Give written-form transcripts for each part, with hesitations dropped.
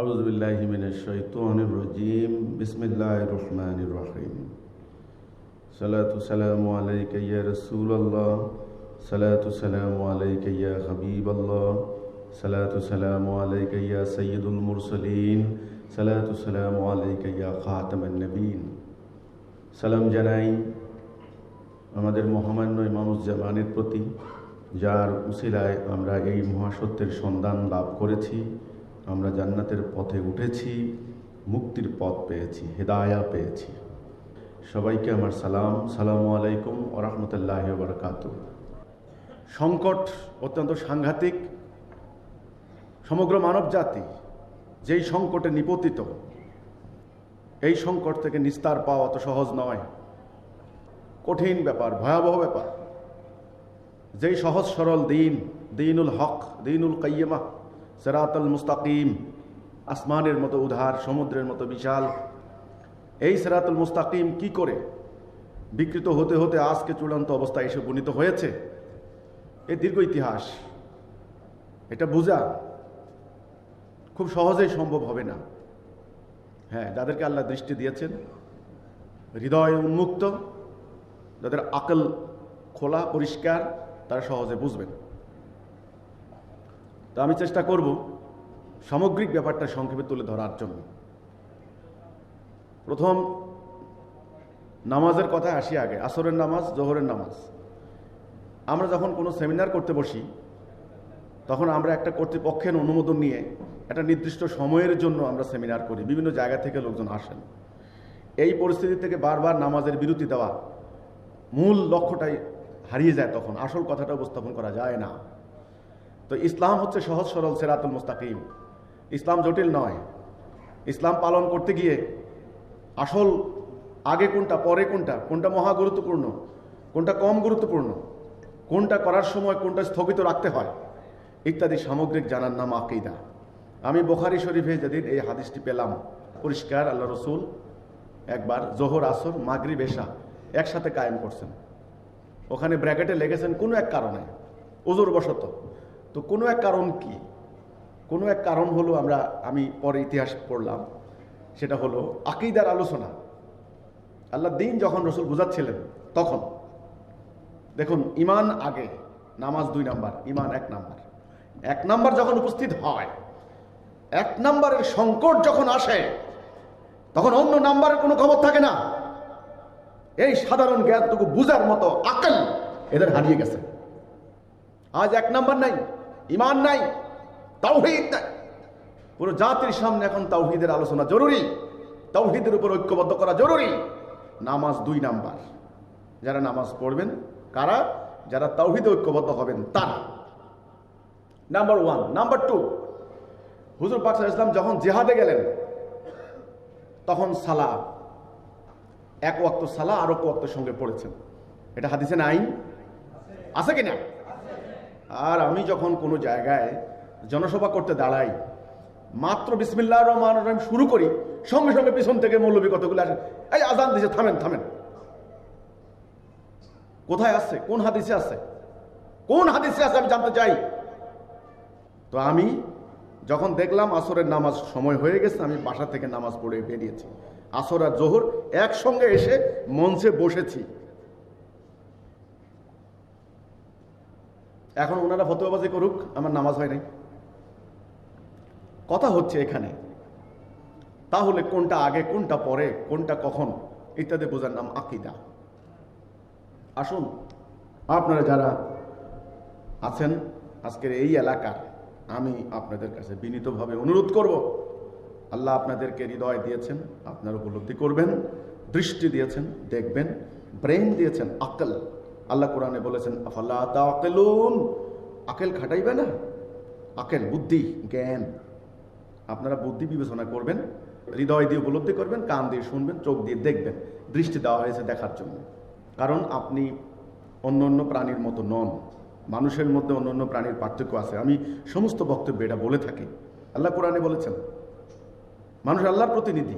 আউযু বিল্লাহি মিনাশ শাইতানির রাজীম। বিসমিল্লাহির রহমানির রহিম। সালাতু সালামু আলাইকা ইয়া রাসূলুল্লাহ, সালাতু সালামু আলাইকা ইয়া হাবিবাল্লাহ, সালাতু সালামু আলাইকা ইয়া সাইয়্যিদুল মুরসালিন, সালাতু সালামু আলাইকা ইয়া খাতামান নবীন। সালাম জানাই আমাদের মহামান্য ইমামুজ্জামানের প্রতি, যার উসিলায় আমরা এই মহাসত্যের সন্ধান লাভ করেছি, আমরা জান্নাতের পথে উঠেছি, মুক্তির পথ পেয়েছি, হেদায়া পেয়েছি। সবাইকে আমার সালাম, সালামু আলাইকুম ওয়া রাহমাতুল্লাহি ওয়া বারাকাতুহু। সংকট অত্যন্ত সাংঘাতিক। সমগ্র মানব জাতি যেই সংকটে নিপতিত, এই সংকট থেকে নিস্তার পাওয়া অত সহজ নয়, কঠিন ব্যাপার, ভয়াবহ ব্যাপার। যেই সহজ সরল দিন, দিনুল হক, দিনুল কাইয়্যিমা, সিরাতাল মুস্তাকিম, আসমানের মতো উদার, সমুদ্রের মতো বিশাল, এই সিরাতুল মুস্তাকিম কি করে বিকৃত হতে হতে আজকে চূড়ান্ত অবস্থায় এসে উপনীত হয়েছে, এই দীর্ঘ ইতিহাস, এটা বোঝা খুব সহজেই সম্ভব হবে না। হ্যাঁ, যাদেরকে আল্লাহ দৃষ্টি দিয়েছেন, হৃদয় উন্মুক্ত, যাদের আকল খোলা পরিষ্কার, তারা সহজে বুঝবেন। তো আমি চেষ্টা করব সামগ্রিক ব্যাপারটা সংক্ষেপে তুলে ধরার জন্য। প্রথম নামাজের কথায় আসি আগে। আসরের নামাজ, জোহরের নামাজ। আমরা যখন কোনো সেমিনার করতে বসি, তখন আমরা একটা কর্তৃপক্ষের অনুমোদন নিয়ে একটা নির্দিষ্ট সময়ের জন্য আমরা সেমিনার করি। বিভিন্ন জায়গা থেকে লোকজন আসেন। এই পরিস্থিতি থেকে বারবার নামাজের বিরতি দেওয়া, মূল লক্ষ্যটাই হারিয়ে যায়, তখন আসল কথাটা উপস্থাপন করা যায় না। তো ইসলাম হচ্ছে সহজ সরল সিরাতুল মুস্তাকিম। ইসলাম জটিল নয়। ইসলাম পালন করতে গিয়ে আসল আগে কোনটা, পরে কোনটা, কোনটা মহা গুরুত্বপূর্ণ, কোনটা কম গুরুত্বপূর্ণ, কোনটা করার সময় কোনটা স্থগিত রাখতে হয়, ইত্যাদি সামগ্রিক জানার নাম আকীদা। আমি বুখারী শরীফে যেদিন এই হাদিসটি পেলাম, পরিষ্কার আল্লাহ রসুল একবার জোহর, আসর, মাগরিব, এশা একসাথে কায়েম করছেন। ওখানে ব্র্যাকেটে লেগেছেন কোনো এক কারণে, ওজোর বশত। তো কোনো এক কারণ কি? কোনো এক কারণ হলো, আমি পরে ইতিহাস পড়লাম, সেটা হলো আকীদার আলোচনা। আল্লাহ দিন যখন রসুল বুঝাচ্ছিলেন, তখন দেখুন, ইমান আগে, নামাজ 2 নাম্বার, ইমান 1 নাম্বার। 1 নাম্বার যখন উপস্থিত হয়, 1 নাম্বারের সংকট যখন আসে, তখন অন্য নাম্বারের কোনো খবর থাকে না। এই সাধারণ জ্ঞানটুকু বুঝার মতো আকল এদের হারিয়ে গেছে। আজ 1 নাম্বার নাই, ইমান নাই, তাওহীদ নাই। পুরো জাতির সামনে এখন তাওহীদের আলোচনা জরুরি, তাওহীদের উপর ঐক্যবদ্ধ করা জরুরি। নামাজ 2 নাম্বার। যারা নামাজ পড়বেন কারা? যারা তাওহীদে ঐক্যবদ্ধ হবেন তারা। নাম্বার 1। নাম্বার 2, হুজুর পাক সাল্লাল্লাহু আলাইহি ওয়াসাল্লাম যখন জিহাদে গেলেন, তখন সালাহ, 1 ওয়াক্ত সালাহ আর 1 ওয়াক্তের সঙ্গে পড়েছেন। এটা হাদিসে নাই? আছে কিনা? আর আমি যখন কোনো জায়গায় জনসভা করতে দাঁড়াই, মাত্র বিসমিল্লাহির রহমানির রহিম শুরু করি, সঙ্গে সঙ্গে পিছন থেকে মৌলবী কতগুলো আসে, এই আজান দিছে, থামেন থামেন। কোথায় আছে? কোন হাদিসে আছে? কোন হাদিসে আছে আমি জানতে চাই। তো আমি যখন দেখলাম আসরের নামাজ সময় হয়ে গেছে, আমি বাসা থেকে নামাজ পড়ে বেরিয়েছি। আসর আর জোহর একসঙ্গে এসে মঞ্চে বসেছি। এখন ওনারা ফতোয়াবাজি করুক, আমার নামাজ হয় নাই। কথা হচ্ছে এখানে তাহলে কোনটা আগে, কোনটা পরে, কোনটা কখন, ইত্যাদি বোঝার নাম আকীদা। আসুন, আপনারা যারা আছেন আজকের এই এলাকার, আমি আপনাদের কাছে বিনীতভাবে অনুরোধ করব, আল্লাহ আপনাদেরকে হৃদয় দিয়েছেন, আপনারা উপলব্ধি করবেন, দৃষ্টি দিয়েছেন, দেখবেন, ব্রেন দিয়েছেন, আকল। আল্লাহ কোরআনে বলেছেন, আফালা তাআকিলুন, আকল খাটাইবে না? আকল, বুদ্ধি, জ্ঞান। আপনারা বুদ্ধি বিবেচনা করবেন, হৃদয় দিয়ে উপলব্ধি করবেন, কান দিয়ে শুনবেন, চোখ দিয়ে দেখবেন। দৃষ্টি দেওয়া হয়েছে দেখার জন্য। কারণ আপনি অন্য অন্য প্রাণীর মতো নন। মানুষের মধ্যে অন্য অন্য প্রাণীর পার্থক্য আছে। আমি সমস্ত বক্তব্যে এটা বলে থাকি। আল্লাহ কোরআনে বলেছেন, মানুষ আল্লাহর প্রতিনিধি,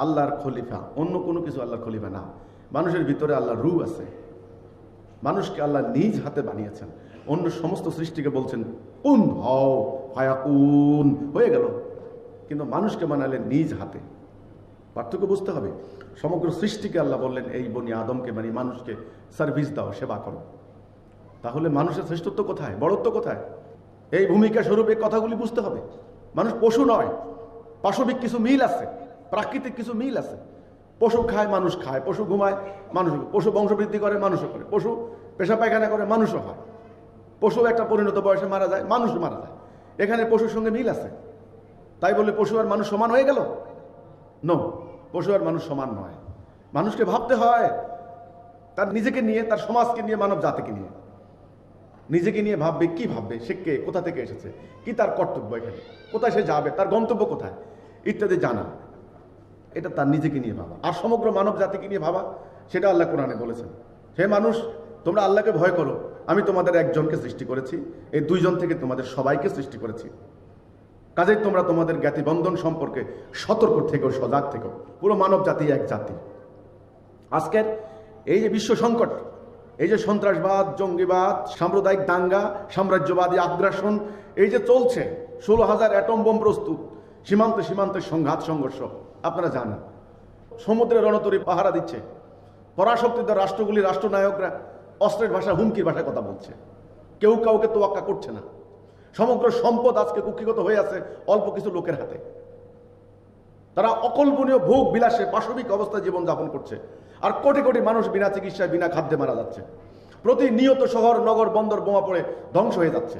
আল্লাহর খলিফা, অন্য কোনো কিছু আল্লাহর খলিফা না। মানুষের ভিতরে আল্লাহর রূহ আছে। মানুষকে আল্লাহ নিজ হাতে বানিয়েছেন। অন্য সমস্ত সৃষ্টিকে বলছেন কুন হও, ফায়াকুন, হয়ে গেল। কিন্তু মানুষকে বানালেন নিজ হাতে। পার্থক্য বুঝতে হবে। সমগ্র সৃষ্টিকে আল্লাহ বললেন এই বনি আদমকে মানে মানুষকে সার্ভিস দাও, সেবা করো। তাহলে মানুষের শ্রেষ্ঠত্ব কোথায়, বড়ত্ব কোথায়? এই ভূমিকা স্বরূপ এই কথাগুলি বুঝতে হবে। মানুষ পশু নয়, পাশবিক কিছু মিল আছে, প্রাকৃতিক কিছু মিল আছে। পশু খায়, মানুষ খায়, পশু ঘুমায়, মানুষ, পশু বংশবৃদ্ধি করে, মানুষও করে, পশু পেশা পায়খানা করে, মানুষও হয়, পশু একটা পরিণত বয়সে মারা যায়, মানুষ মারা যায়। এখানে পশুর সঙ্গে মিল আছে। তাই বলে পশু আর মানুষ সমান হয়ে গেল? নো, পশু আর মানুষ সমান নয়। মানুষকে ভাবতে হয় তার নিজেকে নিয়ে, তার সমাজকে নিয়ে, মানব জাতিকে নিয়ে। নিজেকে নিয়ে ভাববে, কি ভাববে, সে কে, কোথা থেকে এসেছে, কি তার কর্তব্য এখানে, কোথায় সে যাবে, তার গন্তব্য কোথায় ইত্যাদি জানা, এটা তার নিজেকে নিয়ে ভাবা। আর সমগ্র মানব জাতিকে নিয়ে ভাবা, সেটা আল্লাহ কোরআনে বলেছেন। হে মানুষ, তোমরা আল্লাহকে ভয় করো, আমি তোমাদের একজনকে সৃষ্টি করেছি, এই দুইজন থেকে তোমাদের সবাইকে সৃষ্টি করেছি। কাজেই তোমরা তোমাদের জ্ঞাতিবন্ধন সম্পর্কে সতর্ক থেকো, সজাগ থেকো। পুরো মানব জাতি এক জাতি। আজকের এই যে বিশ্ব সংকট, এই যে সন্ত্রাসবাদ, জঙ্গিবাদ, সাম্প্রদায়িক দাঙ্গা, সাম্রাজ্যবাদী আগ্রাসন, এই যে চলছে, 16,000 অ্যাটম বোম প্রস্তুত, সীমান্তে সীমান্তে সংঘাত সংঘর্ষ, আপনারা জানেন। সমুদ্রের রণতরী পাহারা দিচ্ছে, পরাশক্তিত রাষ্ট্রগুলি, রাষ্ট্রনায়করা অস্ত্রের ভাষা, হুমকির ভাষায় কথা বলছে, কেউ কাউকে তোয়াক্কা করছে না। সমগ্র সম্পদ আজকে কুক্ষিগত হয়ে আছে অল্প কিছু লোকের হাতে। তারা অকল্পনীয় ভোগ বিলাসে পাশবিক অবস্থায় জীবনযাপন করছে, আর কোটি কোটি মানুষ বিনা চিকিৎসায়, বিনা খাদ্যে মারা যাচ্ছে। প্রতিনিয়ত শহর, নগর, বন্দর বোমা পড়ে ধ্বংস হয়ে যাচ্ছে।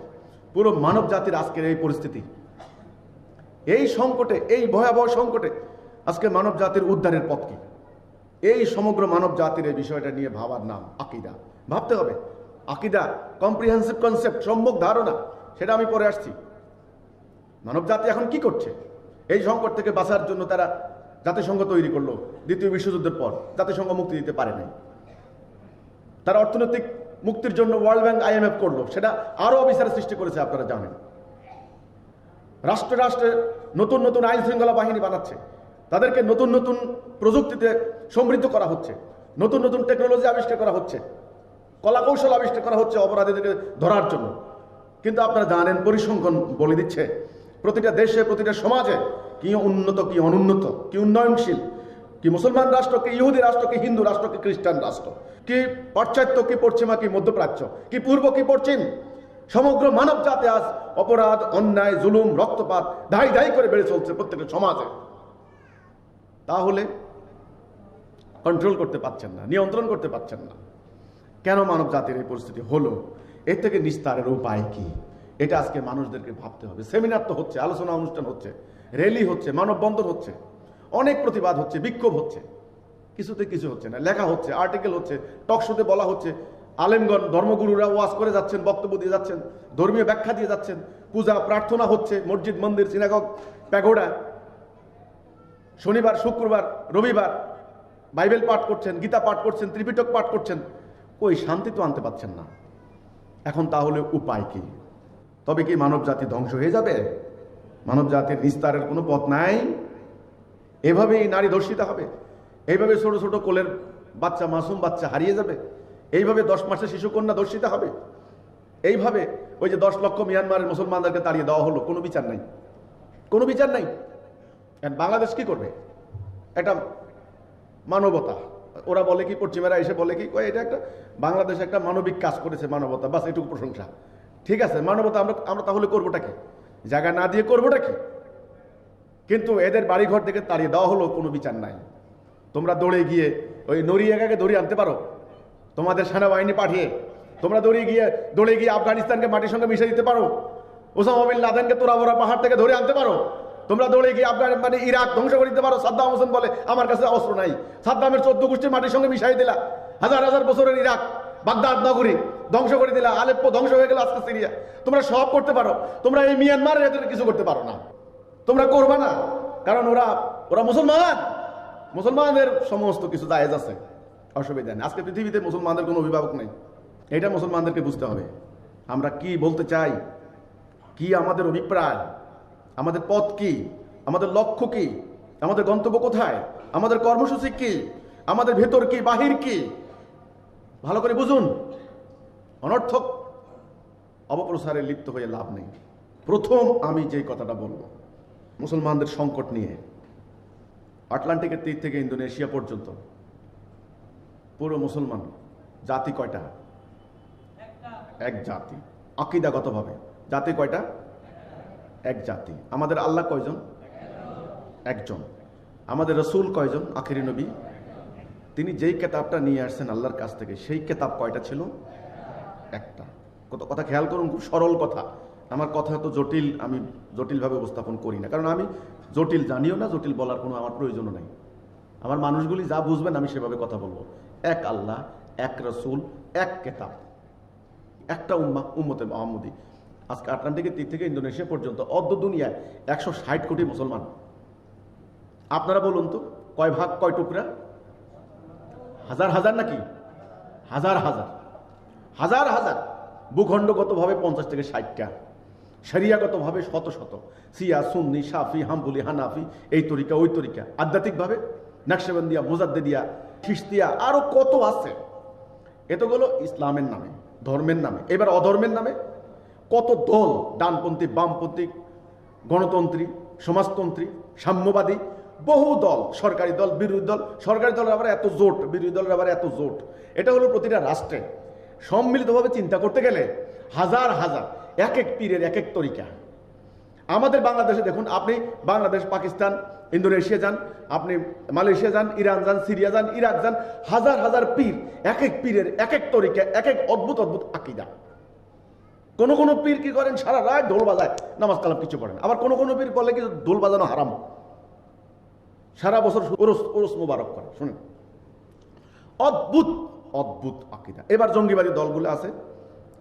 পুরো মানব জাতির আজকের এই পরিস্থিতি, এই সংকটে, এই ভয়াবহ সংকটে আজকে মানব জাতির উদ্ধারের পথ কি? এই সমগ্র মানব জাতির এই বিষয়টা নিয়ে ভাবার নাম আকীদা। ভাবতে হবে। আকীদা কম্প্রিহেন্সিভ কনসেপ্ট, সম্যক ধারণা, সেটা আমি পরে আসছি। মানব জাতি এখন কি করছে? এই সংকট থেকে বাঁচার জন্য তারা জাতিসংঘ তৈরি করলো দ্বিতীয় বিশ্বযুদ্ধের পর। জাতিসংঘ মুক্তি দিতে পারে নাই। তারা অর্থনৈতিক মুক্তির জন্য ওয়ার্ল্ড ব্যাংক, IMF করলো, সেটা আরো অবিচারের সৃষ্টি করেছে, আপনারা জানেন। রাষ্ট্রে রাষ্ট্রে নতুন নতুন আইন শৃঙ্খলা বাহিনী বানাচ্ছে, তাদেরকে নতুন নতুন প্রযুক্তিতে সমৃদ্ধ করা হচ্ছে, নতুন নতুন টেকনোলজি আবিষ্কার করা হচ্ছে, কলাকৌশল আবিষ্কার করা হচ্ছে অপরাধীদেরকে ধরার জন্য। কিন্তু আপনারা জানেন, পরিসংখ্যান বলে দিচ্ছে প্রতিটা দেশে, প্রতিটা সমাজে কি উন্নত, কি অনুন্নত, কি উন্নয়নশীল, কি মুসলমান রাষ্ট্র, কি ইহুদি রাষ্ট্র, কি হিন্দু রাষ্ট্র, কি খ্রিস্টান রাষ্ট্র, কি পাশ্চাত্য, কি পশ্চিমা, কি মধ্যপ্রাচ্য, কি পূর্ব, কি পশ্চিম। সমগ্র মানব জাতি আজ অপরাধ, অন্যায়, জুলুম, রক্তপাত ধাই ধাই করে বেড়ে চলছে প্রত্যেকটা সমাজে। তাহলে কন্ট্রোল করতে পারছেন না, নিয়ন্ত্রণ করতে পারছেন না। কেন মানব জাতির এই পরিস্থিতি হলো? এর থেকে নিস্তারের উপায় কি? এটা আজকে মানুষদেরকে ভাবতে হবে। সেমিনার তো হচ্ছে, আলোচনা অনুষ্ঠান হচ্ছে, র্যালি হচ্ছে, মানববন্ধন হচ্ছে, অনেক প্রতিবাদ হচ্ছে, বিক্ষোভ হচ্ছে, কিছুতে কিছু হচ্ছে না। লেখা হচ্ছে, আর্টিকেল হচ্ছে, টক শোতে বলা হচ্ছে, আলেমগণ, ধর্মগুরুরা ওয়াজ করে যাচ্ছেন, বক্তব্য দিয়ে যাচ্ছেন, ধর্মীয় ব্যাখ্যা দিয়ে যাচ্ছেন, পূজা প্রার্থনা হচ্ছে, মসজিদ, মন্দির, সিনাগগ, প্যাগোডা, শনিবার, শুক্রবার, রবিবার বাইবেল পাঠ করছেন, গীতা পাঠ করছেন, ত্রিপিটক পাঠ করছেন। কই শান্তি তো আনতে পারছেন না। এখন তাহলে উপায় কি? তবে কি মানব জাতি ধ্বংস হয়ে যাবে? মানব জাতির নিস্তারের কোনো পথ নাই। এভাবেই নারী ধর্ষিতা হবে, এইভাবে ছোট ছোট কোলের বাচ্চা, মাসুম বাচ্চা হারিয়ে যাবে, এইভাবে 10 মাসের শিশুকন্যা ধর্ষিতা হবে, এইভাবে ওই যে 10 লক্ষ মিয়ানমারের মুসলমানদেরকে তাড়িয়ে দেওয়া হলো, কোনো বিচার নাই, কোনো বিচার নাই। বাংলাদেশ কি করবে? এটা মানবতা। ওরা বলে কি, পশ্চিমারা এসে বলে কি, এটা একটা বাংলাদেশ একটা মানবিক কাজ করেছে, মানবতা, বাস এটুকু প্রশংসা। ঠিক আছে, মানবতা আমরা তাহলে করবোটা কি? জায়গা না দিয়ে করবোটা কি? কিন্তু এদের বাড়িঘর থেকে তাড়িয়ে দেওয়া হলো, কোনো বিচার নাই। তোমরা দৌড়ে গিয়ে ওই নরিয়াকে ধরে আনতে পারো, তোমাদের সেনাবাহিনী পাঠিয়ে তোমরা দৌড়ে গিয়ে আফগানিস্তানকে মাটির সঙ্গে মিশে দিতে পারো, ওসামা বিন লাদেনকে তোরাবোরা পাহাড় থেকে ধরে আনতে পারো, তোমরা দৌড়ে গিয়ে ইরাক ধ্বংস করে দিতে পারো। সাদ্দাম হোসেন বলে আমার কাছে অস্ত্র নাই, সাদ্দামের 14 গোষ্ঠীর মাটির সঙ্গে মিশাই দিলা, হাজার হাজার বছরের ইরাক, বাগদাদ নগরী ধ্বংস করে দিলা, আলেপ্পো ধ্বংস হয়ে গেল, আজকে সিরিয়া। তোমরা সব করতে পারো, তোমরা এই মিয়ানমারের এদের কিছু করতে পারো না। তোমরা করবা না, কারণ ওরা মুসলমান, মুসলমানদের সমস্ত কিছু জায়েজ আছে, অসুবিধা নেই। আজকে পৃথিবীতে মুসলমানদের কোনো অভিভাবক নেই, এটা মুসলমানদেরকে বুঝতে হবে। আমরা কি বলতে চাই, কি আমাদের অভিপ্রায়, আমাদের পথ কি, আমাদের লক্ষ্য কি, আমাদের গন্তব্য কোথায়, আমাদের কর্মসূচি কি, আমাদের ভেতর কি, বাহির কি, ভালো করে বুঝুন। অনর্থক অপপ্রচারে লিপ্ত হয়ে লাভ নেই। প্রথম আমি যে কথাটা বলবো, মুসলমানদের সংকট নিয়ে আটলান্টিকের তীর থেকে ইন্দোনেশিয়া পর্যন্ত পুরো মুসলমান জাতি কয়টা? এক জাতি। আকীদাগতভাবে জাতি কয়টা? এক জাতি। আমাদের আল্লাহ কয়জন? একজন। আমাদের রসুল কয়জন? আখিরি নবী। তিনি যেই কেতাবটা নিয়ে আসছেন আল্লাহর কাছ থেকে, সেই কেতাব কয়টা ছিল? একটা। কথা খেয়াল করুন, খুব সরল কথা। আমার কথা তো জটিল, আমি জটিলভাবে উপস্থাপন করি না, কারণ আমি জটিল জানিও না, জটিল বলার কোনো আমার প্রয়োজনও নাই। আমার মানুষগুলি যা বুঝবেন আমি সেভাবে কথা বলবো। এক আল্লাহ, এক রসুল, এক কেতাব, একটা উম্মতে মুহাম্মদী। আজকে আটলান্টিকের তীর থেকে ইন্দোনেশিয়া পর্যন্ত অর্ধ দুনিয়ায় 160 কোটি মুসলমান। আপনারা বলুন তো, কয় ভাগ, কয় টুকরা? হাজার হাজার নাকি? হাজার হাজার হাজার হাজার। ভূখণ্ডগতভাবে 50 থেকে 60টা, শরিয়াগতভাবে শত শত, সিয়া, সুন্নি, শাফি, হাম্বলি, হানাফি, এই তরিকা ওই তরিকা। আধ্যাত্মিকভাবে নকশবন্দিয়া, মুজাদ্দিদিয়া, খিস্তিয়া, আরো কত আছে। এতগুলো ইসলামের নামে, ধর্মের নামে। এবার অধর্মের নামে কত দল, ডানপন্থী, বামপন্থী, গণতন্ত্রী, সমাজতন্ত্রী, সাম্যবাদী, বহু দল, সরকারি দল, বিরোধী দল। সরকারি দলের আবার এত জোট, বিরোধী দলের আবার এত জোট। এটা হলো প্রতিটা রাষ্ট্রে। সম্মিলিতভাবে চিন্তা করতে গেলে হাজার হাজার, এক এক পীরের এক এক তরিকা। আমাদের বাংলাদেশে দেখুন, আপনি বাংলাদেশ, পাকিস্তান, ইন্দোনেশিয়া যান, আপনি মালয়েশিয়া যান, ইরান যান, সিরিয়া যান, ইরাক যান, হাজার হাজার পীর, এক এক পীরের এক এক তরিকা, এক এক অদ্ভুত অদ্ভুত আকীদা। কোন কোন পীর কি করেন, সারা রাত ঢোল বাজায়, নামাজ কালাম কিছু পড়েন। আবার কোন কোন পীর বলে কি ঢোল বাজানো হারাম, সারা বছর ওরস মোবারক করে। শুনেন, অদ্ভুত অদ্ভুত আকীদা। এবার জঙ্গিবাদী দলগুলো আছে,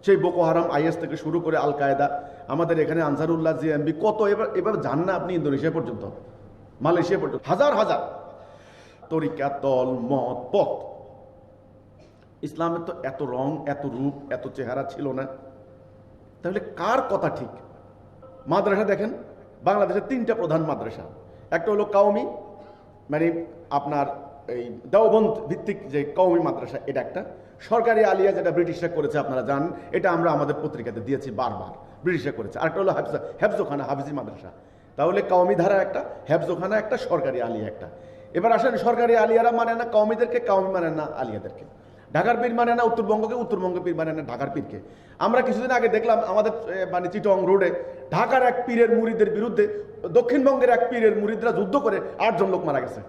সেই বোকো হারাম, আইএস থেকে শুরু করে আল কায়দা, আমাদের এখানে আনসারুল্লাহ, জিএমবি, কত। এবার যান না আপনি ইন্দোনেশিয়া পর্যন্ত, মালয়েশিয়া পর্যন্ত, হাজার হাজার তরিকা, দল, মত, পথ। ইসলামের তো এত রং, এত রূপ, এত চেহারা ছিল না। তাহলে কার কথা ঠিক? মাদ্রাসা দেখেন, বাংলাদেশের 3টা প্রধান মাদ্রাসা। একটা হলো কওমি, মানে আপনার এই দেওবন্দ ভিত্তিক যে কওমি মাদ্রাসা, এটা একটা। সরকারি আলিয়া, যেটা ব্রিটিশরা করেছে, আপনারা জানেন, এটা আমরা আমাদের পত্রিকাতে দিয়েছি বারবার, ব্রিটিশরা করেছে। আরেকটা হলো হেফজোখানা, হাফিজি মাদ্রাসা। তাহলে কওমি ধারা একটা, হেফজোখানা একটা, সরকারি আলিয়া একটা। এবার আসেন, সরকারি আলিয়ারা মানে না কওমিদেরকে, কওমি মানে না আলিয়াদেরকে। ঢাকার পীর মানে না উত্তরবঙ্গকে, উত্তরবঙ্গ পীর মানে না ঢাকার পীরকে। আমরা কিছুদিন আগে দেখলাম আমাদের মানে চিটং রোডে ঢাকার এক পীরের মুরিদের বিরুদ্ধে দক্ষিণবঙ্গের এক পীরের মুরিদরা যুদ্ধ করে 8 জন লোক মারা গেছে।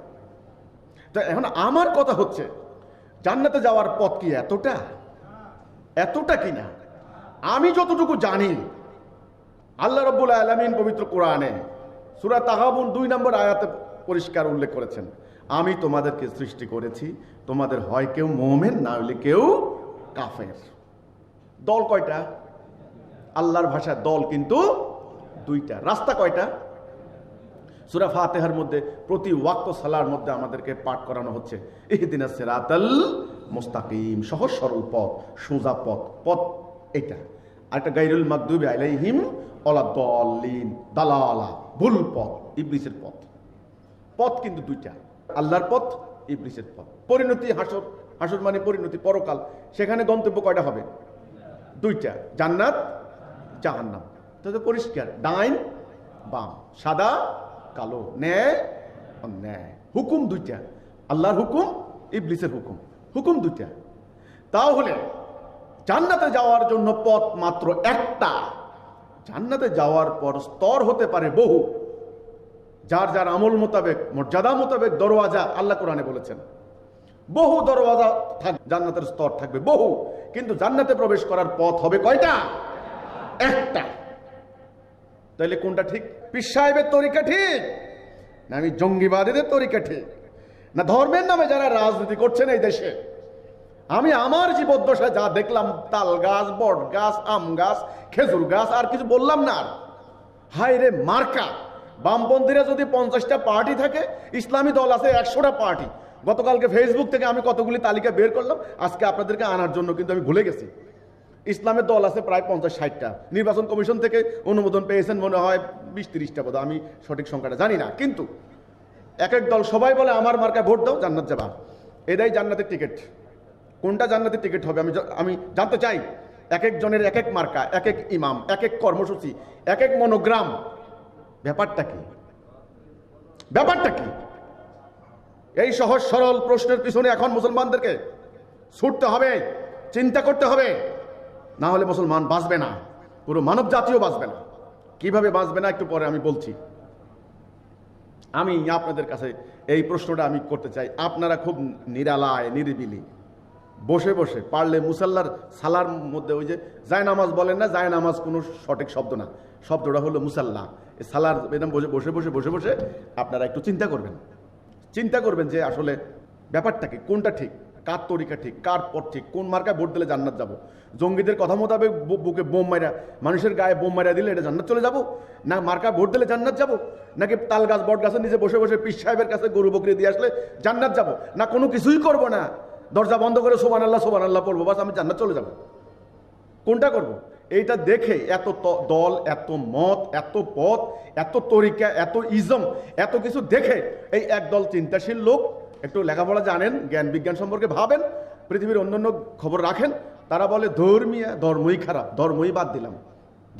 তো এখন আমার কথা হচ্ছে, জান্নাতে যাওয়ার পথ কি এতটা? এতটা কিনা? আমি যতটুকু জানি, আল্লাহ রাব্বুল আলামিন পবিত্র কোরআনে সূরা তাগাবুন 2 নম্বর আয়াতে পরিষ্কার উল্লেখ করেছেন, আমি তোমাদেরকে সৃষ্টি করেছি, তোমাদের হয় কেউ মুমিন, না হলে কেউ কাফের। দল কয়টা? আল্লাহর ভাষায় দল কিন্তু 2টা। রাস্তা কয়টা? সূরা ফাতিহার মধ্যে প্রতি ওয়াক্ত সালার মধ্যে আমাদেরকে পাঠ করানো হচ্ছে, ইহদিনাস সিরাতাল মুস্তাকিম, সহজ সরল পথ, সোজা পথ। পথ এটা। আরেকটা গায়রুল মাগদুবি আলাইহিম ওয়ালাদ-দাল্লিন, দালালা, ভুল পথ, ইবলিসের পথ। পথ কিন্তু 2টা, আল্লাহর পথ, ইবলিসের পথ। পরিণতি হাসর, হাসর মানে পরিণতি, পরকাল। সেখানে গন্তব্য কয়টা হবে? 2টা, জান্নাত, জাহান্নাম। তাহলে পরিষ্কার, ডাইন বাম, সাদা কালো, ন্যায় অন্যায়। হুকুম 2টা, আল্লাহর হুকুম, ইবলিসের হুকুম। হুকুম 2টা। তাহলে জান্নাতে যাওয়ার জন্য পথ মাত্র একটা। জান্নাতে যাওয়ার পর স্তর হতে পারে বহু, যার যার আমল মোতাবেক, মর্যাদা মোতাবেক দরওয়াজা, আল্লাহ কোরআনে বলেছেন বহু দরওয়াজা থাকবে, জান্নাতের স্তর থাকবে বহু, কিন্তু জান্নাতে প্রবেশ করার পথ হবে কয়টা? একটা। তাহলে কোনটা ঠিক? পীর সাহেবের তরিকা ঠিক, না আমি জঙ্গিবাদীদের তরিকা ঠিক, না ধর্মের নামে যারা রাজনীতি করছেন এই দেশে? আমি আমার জীবদ্দশায় যা দেখলাম, তাল গাছ, বট গাছ, আম গাছ, খেজুর গাছ, আর কিছু বললাম না। আর হায় রে মার্কা! বামপন্থীরা যদি 50টা পার্টি থাকে, ইসলামী দল আছে 100টা পার্টি। গতকালকে ফেসবুক থেকে আমি কতগুলি তালিকা বের করলাম, আজকে আপনাদেরকে আনার জন্য কিন্তু আমি ভুলে গেছি। ইসলামের দল আছে প্রায় 50-60টা। নির্বাচন কমিশন থেকে অনুমোদন পেয়েছেন মনে হয় 20-30টা বোধ, আমি সঠিক সংখ্যাটা জানি না। কিন্তু এক এক দল সবাই বলে আমার মার্কায় ভোট দাও, জান্নাত যাবা। এটাই জান্নাতের টিকিট। কোনটা জান্নাতের টিকিট হবে আমি জানতে চাই। এক এক জনের এক এক মার্কা, এক এক ইমাম, এক এক কর্মসূচি, এক এক মনোগ্রাম। ব্যাপারটা কি? ব্যাপারটা কি? এই সহজ সরল প্রশ্নের পিছনে এখন মুসলমানদেরকে ছুটতে হবে, চিন্তা করতে হবে, না হলে মুসলমান বাঁচবে না, পুরো মানব জাতিও বাঁচবে না। কিভাবে বাঁচবে না একটু পরে আমি বলছি। আমি আপনাদের কাছে এই প্রশ্নটা আমি করতে চাই। আপনারা খুব নিরালায় নিরিবিলি বসে বসে পারলে মুসাল্লার সালার মধ্যে ওই যে জায় নামাজ বলেন না, জায় নামাজ কোনো সঠিক শব্দ না, শব্দটা হলো মুসাল্লা। এই সালার এরকম বসে বসে বসে বসে আপনারা একটু চিন্তা করবেন যে আসলে ব্যাপারটা কি, কোনটা ঠিক, কার তরিকা ঠিক, কার পথ ঠিক, কোন মার্কায় ভোট দিলে জান্নাত যাব। জঙ্গিদের কথা মোতাবেক বুকে বোম মারা, মানুষের গায়ে বোম মারা দিলে এটা জান্নাত চলে যাব, না মার্কায় ভোট দিলে জান্নাত যাব, নাকি তাল গাছ বট গাছের নিচে বসে বসে পীর সাহেবের কাছে গরু বকরি দিয়ে আসলে জান্নাত যাব, না কোনো কিছুই করব না, দরজা বন্ধ করে সুবহানাল্লাহ পড়বো, বাস আমি জান্নাত চলে যাব। কোনটা করব? এইটা দেখে এত দল, এত মত, এত পথ, এত তরিকা, এত ইজম, এত কিছু দেখে এই একদল চিন্তাশীল লোক একটু লেখাপড়া জানেন, জ্ঞান বিজ্ঞান সম্পর্কে ভাবেন, পৃথিবীর অন্যান্য খবর রাখেন, তারা বলে ধর্মই খারাপ, ধর্মই বাদ দিলাম।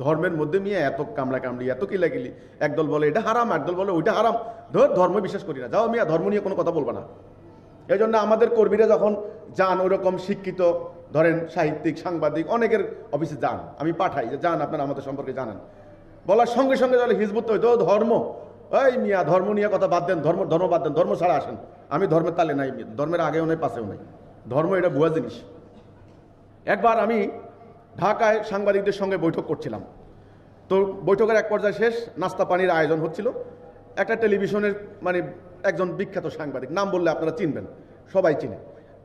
ধর্মের মধ্যে মিয়া এত কামড়ি, এত কিলাকিলি, একদল বলে এটা হারাম, একদল বলে ওইটা হারাম, ধর্ম বিশ্বাস করি না, যাও মিয়া ধর্ম নিয়ে কোনো কথা বলবা না। এই জন্য আমাদের কর্মীরা যখন যান ওইরকম শিক্ষিত, ধরেন সাহিত্যিক, সাংবাদিক, অনেকের অফিসে যান, আমি পাঠাই যে যান আপনারা আমাদের সম্পর্কে জানান, বলার সঙ্গে সঙ্গে তাহলে হিজবুত হইতো ধর্ম, ওই মিয়া ধর্ম নিয়ে কথা বাদ দেন, ধর্ম বাদ দেন, ধর্ম ছাড়া আসেন। আমি ধর্মের তালে নাই, ধর্মের আগেও নাই পাশেও নাই, ধর্ম এটা ভুয়া জিনিস। একবার আমি ঢাকায় সাংবাদিকদের সঙ্গে বৈঠক করছিলাম, তো বৈঠকের এক পর্যায়ে শেষ, নাস্তা পানির আয়োজন হচ্ছিল। একটা টেলিভিশনের মানে একজন বিখ্যাত সাংবাদিক, নাম বললে আপনারা চিনবেন, সবাই চিনে,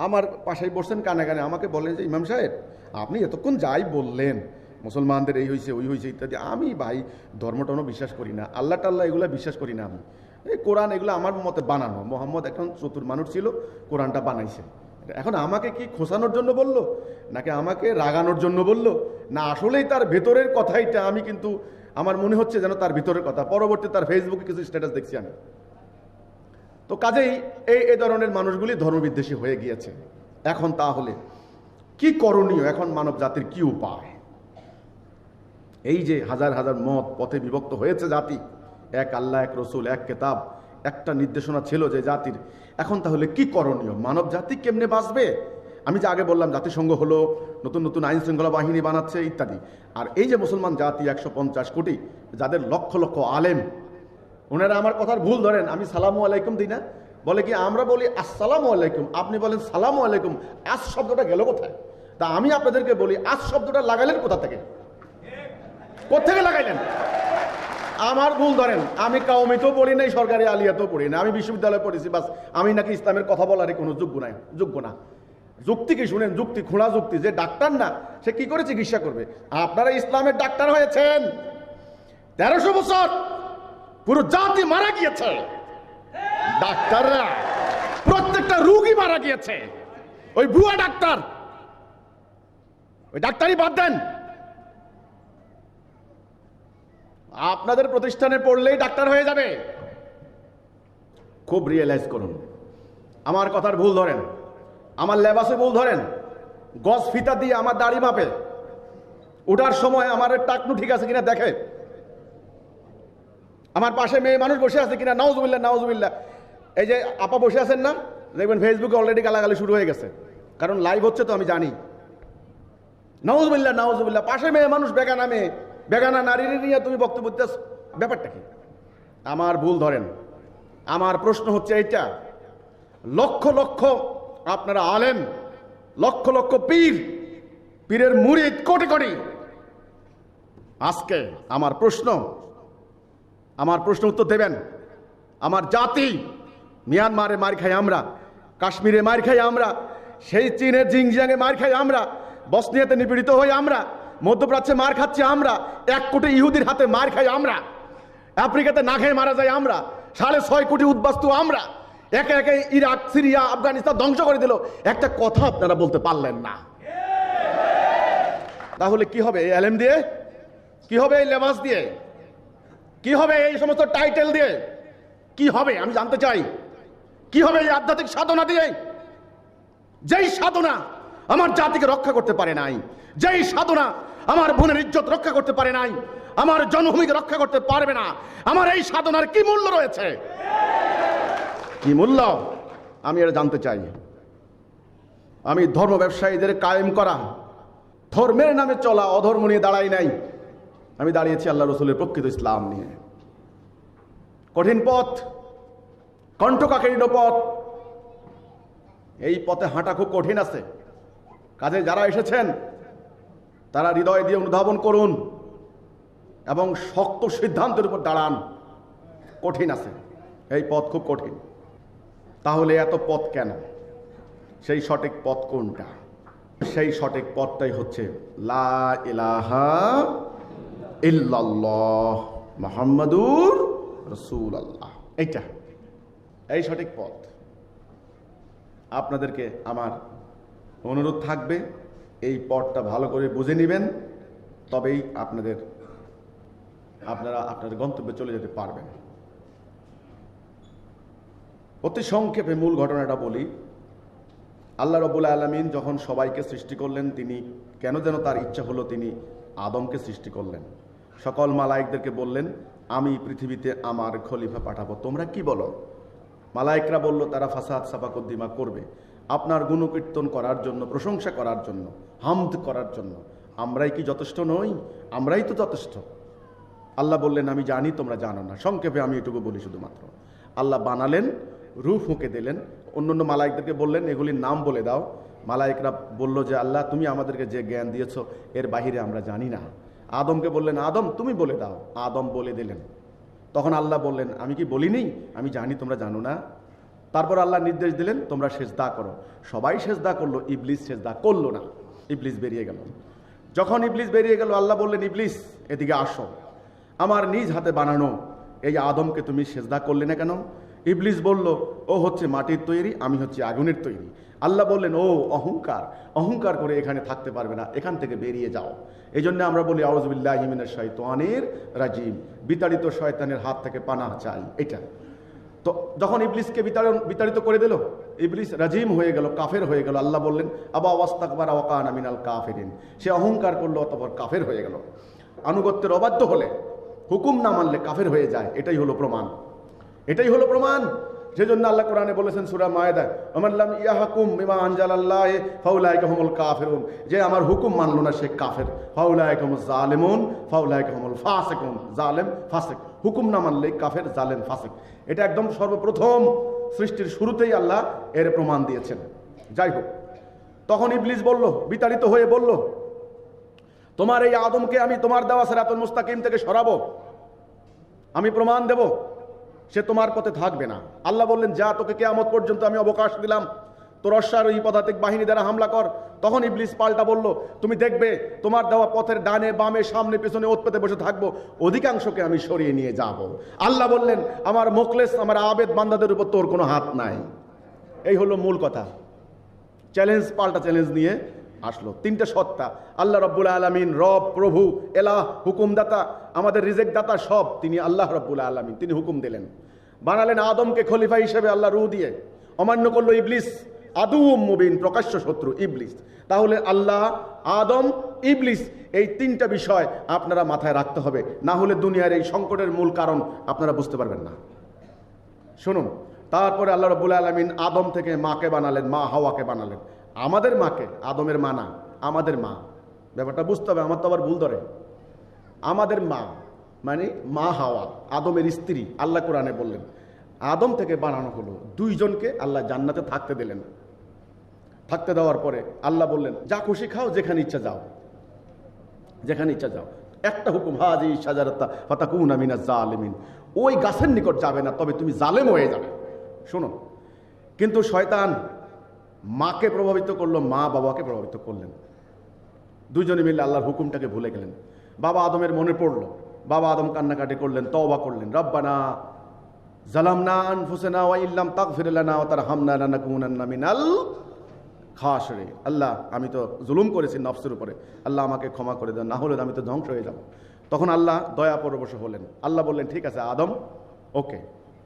আমার পাশেই বসছেন, কানে কানে আমাকে বলেন যে ইমাম সাহেব আপনি এতক্ষণ যাই বললেন মুসলমানদের এই হয়েছে ওই হয়েছে ইত্যাদি, আমি ভাই ধর্ম টর্ম বিশ্বাস করি না, আল্লাহ টাল্লাহ এগুলো বিশ্বাস করি না, আমি এই কোরআন এগুলো আমার মতে বানানো, মোহাম্মদ এখন চতুর মানুষ ছিল, কোরআনটা বানাইছে। এখন আমাকে কি খোঁচানোর জন্য বলল, নাকি আমাকে রাগানোর জন্য বলল, না আসলেই তার ভেতরের কথাইটা, আমি কিন্তু আমার মনে হচ্ছে যেন তার ভিতরের কথা। পরবর্তী তার ফেসবুকে কিছু স্ট্যাটাস দেখছি আমি। তো কাজেই এই ধরনের মানুষগুলি ধর্মবিদ্বেষী হয়ে গিয়েছে। এখন তাহলে কি করণীয়, এখন মানব জাতির কি উপায়? এই যে হাজার হাজার মত পথে বিভক্ত হয়েছে জাতি, এক আল্লাহ, এক রসুল, এক কেতাব, একটা নির্দেশনা ছিল যে জাতির, এখন তাহলে কি করণীয়, মানব জাতি কেমনে বাঁচবে? আমি যে আগে বললাম জাতিসংঘ হলো, নতুন নতুন আইন শৃঙ্খলা বাহিনী বানাচ্ছে ইত্যাদি, আর এই যে মুসলমান জাতি 150 কোটি, যাদের লক্ষ লক্ষ আলেম, ওনারা আমার কথার ভুল ধরেন, আমি সালামু আলাইকুম দিই না, বলে কি আমরা বলি আসসালামু আলাইকুম, আপনি বলেন সালামু আলাইকুম, আস শব্দটা গেল কোথায়? তা আমি আপনাদেরকে বলি আস শব্দটা লাগালেন কোথা থেকে, কোথেকে লাগাইলেন? আমার ভুল ধরেন, আমি কাউমিতেও পড়ি নাই, সরকারি আলিয়াতেও পড়ি না, আমি বিশ্ববিদ্যালয়ে পড়েছি, বাস আমি নাকি ইসলামের কথা বলারই কোনো যোগ্য না। যুক্তি কি শুনেন, যুক্তি খোঁড়া যুক্তি, যে ডাক্তার না সে কি করে চিকিৎসা করবে? আপনারা ইসলামের ডাক্তার হয়েছেন, 1300 বছর পুরো জাতি মারা গিয়েছে, ডাক্তাররা প্রত্যেকটা রোগী মারা গিয়েছে, ওই ভুয়া ডাক্তার, ওই ডাক্তারই বাদ দেন। আপনাদের প্রতিষ্ঠানে পড়লেই ডাক্তার হয়ে যাবে, খুব রিয়েলাইজ করুন। আমার কথার ভুল ধরেন, আমার লেবাসে ভুল ধরেন, গজ ফিতা দিয়ে আমার দাড়ি মাপে, ওঠার সময় আমার টাকনু ঠিক আছে কিনা দেখে, আমার পাশে মেয়ে মানুষ বসে আছে কিনা, নাউজুবিল্লাহ। এই যে আপা বসে আছেন না, দেখবেন ফেসবুকে অলরেডি গালাগালি শুরু হয়ে গেছে, কারণ লাইভ হচ্ছে তো আমি জানি। নাউজুবিল্লাহ, পাশে মেয়ে মানুষ, বেগানা নারী নিয়ে তুমি বক্তব্য দিতেছ, ব্যাপারটা কি? আমার ভুল ধরেন। আমার প্রশ্ন হচ্ছে এইটা, লক্ষ লক্ষ আপনারা আলেম, লক্ষ লক্ষ পীরের মুরিদ কোটি কোটি, আজকে আমার প্রশ্ন উত্তর দেবেন। আমার জাতি মিয়ানমারে মার খাই আমরা, কাশ্মীরে মার খাই আমরা, সেই চীনের জিংজিয়াংয়ে মার খাই আমরা, বসনিয়াতে নিপীড়িত হই আমরা, মধ্যপ্রাচ্যে মার খাচ্ছি আমরা, 1 কোটি ইহুদির হাতে মার খাই আমরা, আফ্রিকাতে না খেয়ে মারা যায় আমরা, 6.5 কোটি উদ্বাস্তু আমরা, একে একে ইরাক, সিরিয়া, আফগানিস্তান ধ্বংস করে দিল, একটা কথা আপনারা বলতে পারলেন না। তাহলে কি হবে এই এলেম দিয়ে, কি হবে এই লেবাস দিয়ে, কি হবে এই সমস্ত টাইটেল দিয়ে, কি হবে আমি জানতে চাই? কি হবে এই আধ্যাত্মিক সাধনা দিয়ে, যেই সাধনা আমার জাতিকে রক্ষা করতে পারে নাই, যেই সাধনা আমার বোনের ইজ্জত রক্ষা করতে পারে নাই, আমার জন্মভূমিকে রক্ষা করতে পারবে না, আমার এই সাধনার কি মূল্য রয়েছে? কি মূল্য আমি এটা জানতে চাই। আমি ধর্ম ব্যবসায়ীদের কায়েম করা, ধর্মের নামে চলা, অধর্ম নিয়ে দাঁড়াই নাই। আমি দাঁড়িয়েছি আল্লাহ রসুলের প্রকৃত ইসলাম নিয়ে। কঠিন পথ, কণ্ঠকাকীর্ণ পথ, এই পথে হাঁটা খুব কঠিন আছে। কাজে যারা এসেছেন তারা হৃদয় দিয়ে অনুধাবন করুন এবং শক্ত সিদ্ধান্তের উপর দাঁড়ান। কঠিন আছে, এই পথ খুব কঠিন। তাহলে এত পথ কেন? সেই সঠিক পথ কোনটা? সেই সঠিক পথটাই হচ্ছে লা ইলাহা ইল্লাল্লাহ মুহাম্মাদুর রাসূলুল্লাহ। এইটা এই সঠিক পথ। আপনাদেরকে আমার অনুরোধ থাকবে এই পথটা ভালো করে বুঝে নেবেন, তবেই আপনারা আপনাদের গন্তব্যে চলে যেতে পারবেন। অতি সংক্ষেপে মূল ঘটনাটা বলি। আল্লাহ রাব্বুল আলামিন যখন সবাইকে সৃষ্টি করলেন, তিনি কেন যেন তার ইচ্ছা হলো তিনি আদমকে সৃষ্টি করলেন। সকল মালায়েকদেরকে বললেন, আমি পৃথিবীতে আমার খলিফা পাঠাবো, তোমরা কি বলো? মালায়েকরা বলল তারা ফাসাদ সাফাকুদ্দিমা করবে, আপনার গুণকীর্তন করার জন্য, প্রশংসা করার জন্য, হামদ করার জন্য। আমরাই কি যথেষ্ট নই? আমরাই তো যথেষ্ট। আল্লাহ বললেন, আমি জানি তোমরা জানো না। সংক্ষেপে আমি এটুকু বলি শুধুমাত্র। আল্লাহ বানালেন, রূহ ফুঁকে দিলেন, অন্য মালায়েকদেরকে বললেন এগুলির নাম বলে দাও। মালায়েকরা বলল যে আল্লাহ তুমি আমাদেরকে যে জ্ঞান দিয়েছো এর বাহিরে আমরা জানি না। আদমকে বললেন আদম তুমি বলে দাও। আদম বলে দিলেন। তখন আল্লাহ বললেন আমি কি বলিনি? আমি জানি তোমরা জানো না। তারপর আল্লাহ নির্দেশ দিলেন তোমরা সেজদা করো। সবাই সেজদা করলো, ইবলিস সেজদা করলো না, ইবলিস বেরিয়ে গেল। যখন ইবলিস বেরিয়ে গেল আল্লাহ বললেন ইবলিস এদিকে আসো, আমার নিজ হাতে বানানো এই আদমকে তুমি সেজদা করলে না কেন? ইবলিস বলল ও হচ্ছে মাটির তৈরি, আমি হচ্ছে আগুনের তৈরি। আল্লাহ বললেন ও অহংকার, অহংকার করে এখানে থাকতে পারবে না, এখান থেকে বেরিয়ে যাও। এই জন্য আমরা বলি আউযু বিল্লাহি মিনাশ শাইতানির রাজিম, বিতাড়িত শয়তানের হাত থেকে পানাহ চাই। এটা তো যখন ইবলিসকে বিতাড়িত করে দিল, ইবলিস রাজিম হয়ে গেল, কাফের হয়ে গেল। আল্লাহ বললেন আবা ওয়াস্তাকবারা ওয়া কানা মিনাল কাফিরিন, সে অহংকার করলো অতঃপর কাফের হয়ে গেল। আনুগত্যের অবাধ্য হলে, হুকুম না মানলে কাফের হয়ে যায়। এটাই হলো প্রমাণ, এটাই হলো প্রমাণ। সেজন্য আল্লাহ কোরআনে বলেছেন সূরা মায়েদায় ওমান লাম ইয়াহকুম বিমা আনজালাল্লাহি ফাউলাইকা হুমুল কাফিরুন, যে আমার হুকুম মানলো না সে কাফের। ফাউলাইকা হুমুজ জালিমুন ফাউলাইকা হুমুল ফাসিকুন, জালেম ফাসিক, হুকুম না মানলে কাফের, জালেম ফাসিক। এটা একদম সর্বপ্রথম সৃষ্টির শুরুতেই আল্লাহ এর প্রমাণ দিয়েছেন। যাই হোক, তখন ইবলিস বলল, বিতাড়িত হয়ে বলল তোমার এই আদমকে আমি তোমার দেওয়া সিরাতুল মুস্তাকিম থেকে সরাবো, আমি প্রমাণ দেব সে তোমার পথে থাকবে না। আল্লাহ বললেন যা, তোকে কিয়ামত পর্যন্ত আমি অবকাশ দিলাম, তোর অশ্বারোহী পদাতিক বাহিনী দ্বারা হামলা কর। তখন ইবলিস পাল্টা বলল তুমি দেখবে তোমার দেওয়া পথের ডানে বামে সামনে পেছনে ওত পেতে বসে থাকবো, অধিকাংশকে আমি সরিয়ে নিয়ে যাব। আল্লাহ বললেন আমার মুখলেস, আমার আবেদ বান্দাদের উপর তোর কোনো হাত নাই। এই হলো মূল কথা। চ্যালেঞ্জ পাল্টা চ্যালেঞ্জ নিয়ে আসলো। তিনটে সত্তা, আল্লাহ রাব্বুল আলামিন, রব, প্রভু, এলাহ, হুকুমদাতা, আমাদের রিজেক দাতা, সব তিনি আল্লাহ রাব্বুল আলামিন। তিনি হুকুম দিলেন, বানালেন আদমকে খলিফা হিসেবে আল্লাহ রূহ দিয়ে। অমান্য করলো ইবলিস, আদুউম মুবিন, প্রকাশ্য শত্রু ইবলিস। তাহলে আল্লাহ, আদম, ইবলিস, এই তিনটা বিষয় আপনারা মাথায় রাখতে হবে, না হলে দুনিয়ার এই সংকটের মূল কারণ আপনারা বুঝতে পারবেন না। শুনুন, তারপরে আল্লাহ রাব্বুল আলামিন আদম থেকে মাকে বানালেন, মা হাওয়াকে বানালেন। আমাদের মাকে, আদমের মা না, আমাদের মা। ব্যাপারটা বুঝতে হবে, আমার তো আবার ভুল ধরে। আমাদের মা মানে মা হাওয়া, আদমের স্ত্রী। আল্লাহ কোরআনে বললেন আদম থেকে বানানো হলো দুইজনকে আল্লাহ জান্নাতে থাকতে দিলেন। থাকতে দেওয়ার পরে আল্লাহ বললেন যা খুশি খাও, যেখানে ইচ্ছা যাও, যেখানে ইচ্ছা যাও। একটা হুকুম, হাজি শাজারাতা ফাতাকুনা মিনাজ জালিমিন, ওই গাছের নিকট যাবে না, তবে তুমি জালেম হয়ে যাবে। শোনো, কিন্তু শয়তান মাকে প্রভাবিত করলো, মা বাবাকে প্রভাবিত করলেন। দুইজনে মিলে আল্লাহর হুকুমটাকে ভুলে গেলেন। বাবা আদমের মনে পড়লো, বাবা আদম কান্নাকাটি করলেন, তওবা করলেন, রব্বানা জালামনা আনফুসানা ওয়া ইল্লাম তাগফির লানা ওয়া তারহামনা লানাকুনান্না মিনাল খাসিরিন। আল্লাহ আমি তো জুলুম করেছি নফসের উপরে, আল্লাহ আমাকে ক্ষমা করে দেন, না হলে আমি তো ধ্বংস হয়ে যাব। তখন আল্লাহ দয়া পরবশ হলেন। আল্লাহ বললেন ঠিক আছে আদম, ওকে,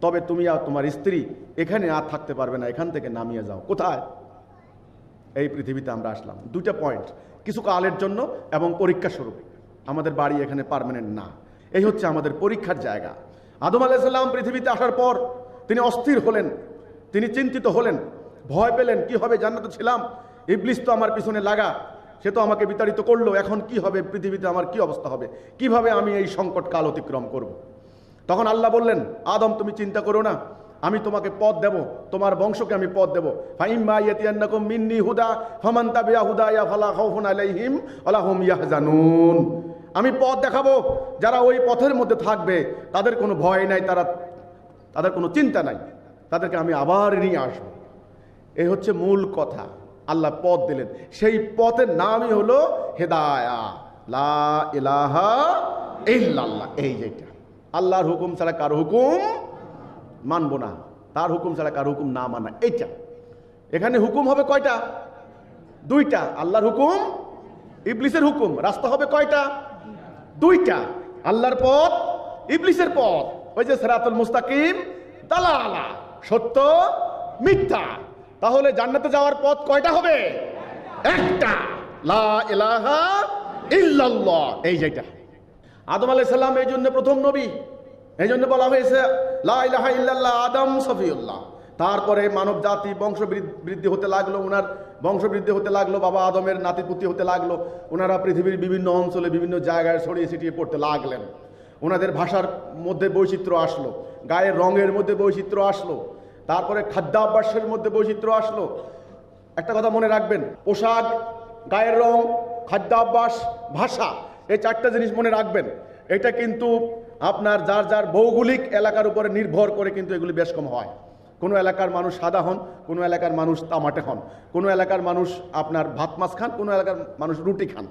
তবে তুমি আর তোমার স্ত্রী এখানে আর থাকতে পারবে না, এখান থেকে নামিয়ে যাও। কোথায়? এই পৃথিবীতে আমরা আসলাম। দুইটা পয়েন্ট, কিছু কালের জন্য এবং পরীক্ষা স্বরূপ। আমাদের বাড়ি এখানে পার্মানেন্ট না, এই হচ্ছে আমাদের পরীক্ষার জায়গা। আদম আলাইহিস সালাম পৃথিবীতে আসার পর তিনি অস্থির হলেন, তিনি চিন্তিত হলেন, ভয় পেলেন, কি হবে, জান্নাতে ছিলাম, ইবলিস তো আমার পিছনে লাগা, সে তো আমাকে বিতাড়িত করলো, এখন কি হবে, পৃথিবীতে আমার কি অবস্থা হবে, কিভাবে আমি এই সংকট কাল অতিক্রম করব। তখন আল্লাহ বললেন, আদম তুমি চিন্তা করো না, আমি তোমাকে পথ দেব, তোমার বংশকে আমি পথ দেব। ফাইম্মা ইয়াতিয়ান্নাকুম মিন্নি হুদা ফামান তাবিয়া হুদায়া ফালা খাউফুন আলাইহিম ওয়ালা হুম ইয়াহজানুন। আমি পথ দেখাবো, যারা ওই পথের মধ্যে থাকবে তাদের কোনো ভয় নাই, তাদের কোনো চিন্তা নাই, তাদেরকে আমি আবার নিয়ে আসবো। এই হচ্ছে মূল কথা। আল্লাহ পথ দিলেন, সেই পথের নামই হলো হেদায়া, লা ইলাহা ইল্লাল্লাহ। এই যেটা আল্লাহর হুকুম ছাড়া কারো হুকুম মানবো না, তার হুকুম ছাড়া কারো হুকুম না মানা, এইটা। এখানে হুকুম হবে কয়টা? দুইটা। আল্লাহর হুকুম, ইবলিসের হুকুম। রাস্তা হবে কয়টা? দুইটা। আল্লাহর পথ, ইবলিসের পথ। ওই যে সিরাতুল মুস্তাকিম, দালালা, সত্য মিথ্যা। তাহলে জান্নাতে যাওয়ার পথ কয়টা হবে? একটা, লা ইলাহা ইল্লাল্লাহ। এই যেটা আদম আলাইহিস সালাম এই জন্য প্রথম নবী, এই জন্য বলা হয়েছে লা ইলাহা ইল্লাল্লাহ আদম সফিউল্লাহ। তারপরে মানব জাতি বংশ বৃদ্ধি হতে লাগলো, ওনার বংশ বৃদ্ধি হতে লাগলো, বাবা আদমের নাতিপুতি হতে লাগলো। ওনারা পৃথিবীর বিভিন্ন অঞ্চলে বিভিন্ন জায়গায় ছড়িয়ে ছিটিয়ে পড়তে লাগলেন। ওনাদের ভাষার মধ্যে বৈচিত্র্য আসলো, গায়ের রঙের মধ্যে বৈচিত্র্য আসলো, তারপরে খাদ্যাভ্যাসের মধ্যে বৈচিত্র্য আসলো। একটা কথা মনে রাখবেন, পোশাক, গায়ের রং, খাদ্যাভ্যাস, ভাষা, এই চারটা জিনিস মনে রাখবেন। এটা কিন্তু আপনার যার যার ভৌগোলিক এলাকার উপরে নির্ভর করে কিন্তু এগুলি বেশ কম হয়। কোনো এলাকার মানুষ সাদা হন, কোনো এলাকার মানুষ তামাটে হন, কোনো এলাকার মানুষ আপনার ভাত মাছ খান, কোনো এলাকার মানুষ রুটি খান।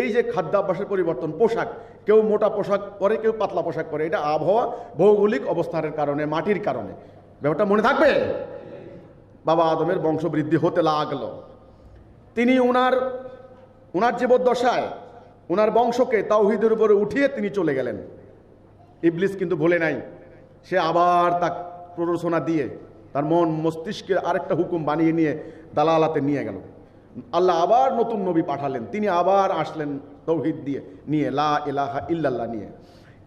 এই যে খাদ্যাভ্যাসের পরিবর্তন, পোশাক, কেউ মোটা পোশাক পরে, কেউ পাতলা পোশাক পরে, এটা আবহাওয়া, ভৌগোলিক অবস্থানের কারণে, মাটির কারণে। ব্যাপারটা মনে থাকবে। বাবা আদমের বংশবৃদ্ধি হতে লাগলো। তিনি ওনার জীবদ্দশায় ওনার বংশকে তাওহীদের উপরে উঠিয়ে তিনি চলে গেলেন। ইবলিস কিন্তু ভুলে নাই, সে আবার তা প্ররোচনা দিয়ে তার মন মস্তিষ্কে আরেকটা হুকুম বানিয়ে নিয়ে দালালাতে নিয়ে গেল। আল্লাহ আবার নতুন নবী পাঠালেন, তিনি আবার আসলেন তাওহীদ দিয়ে নিয়ে, লা ইলাহা ইল্লাল্লাহ নিয়ে।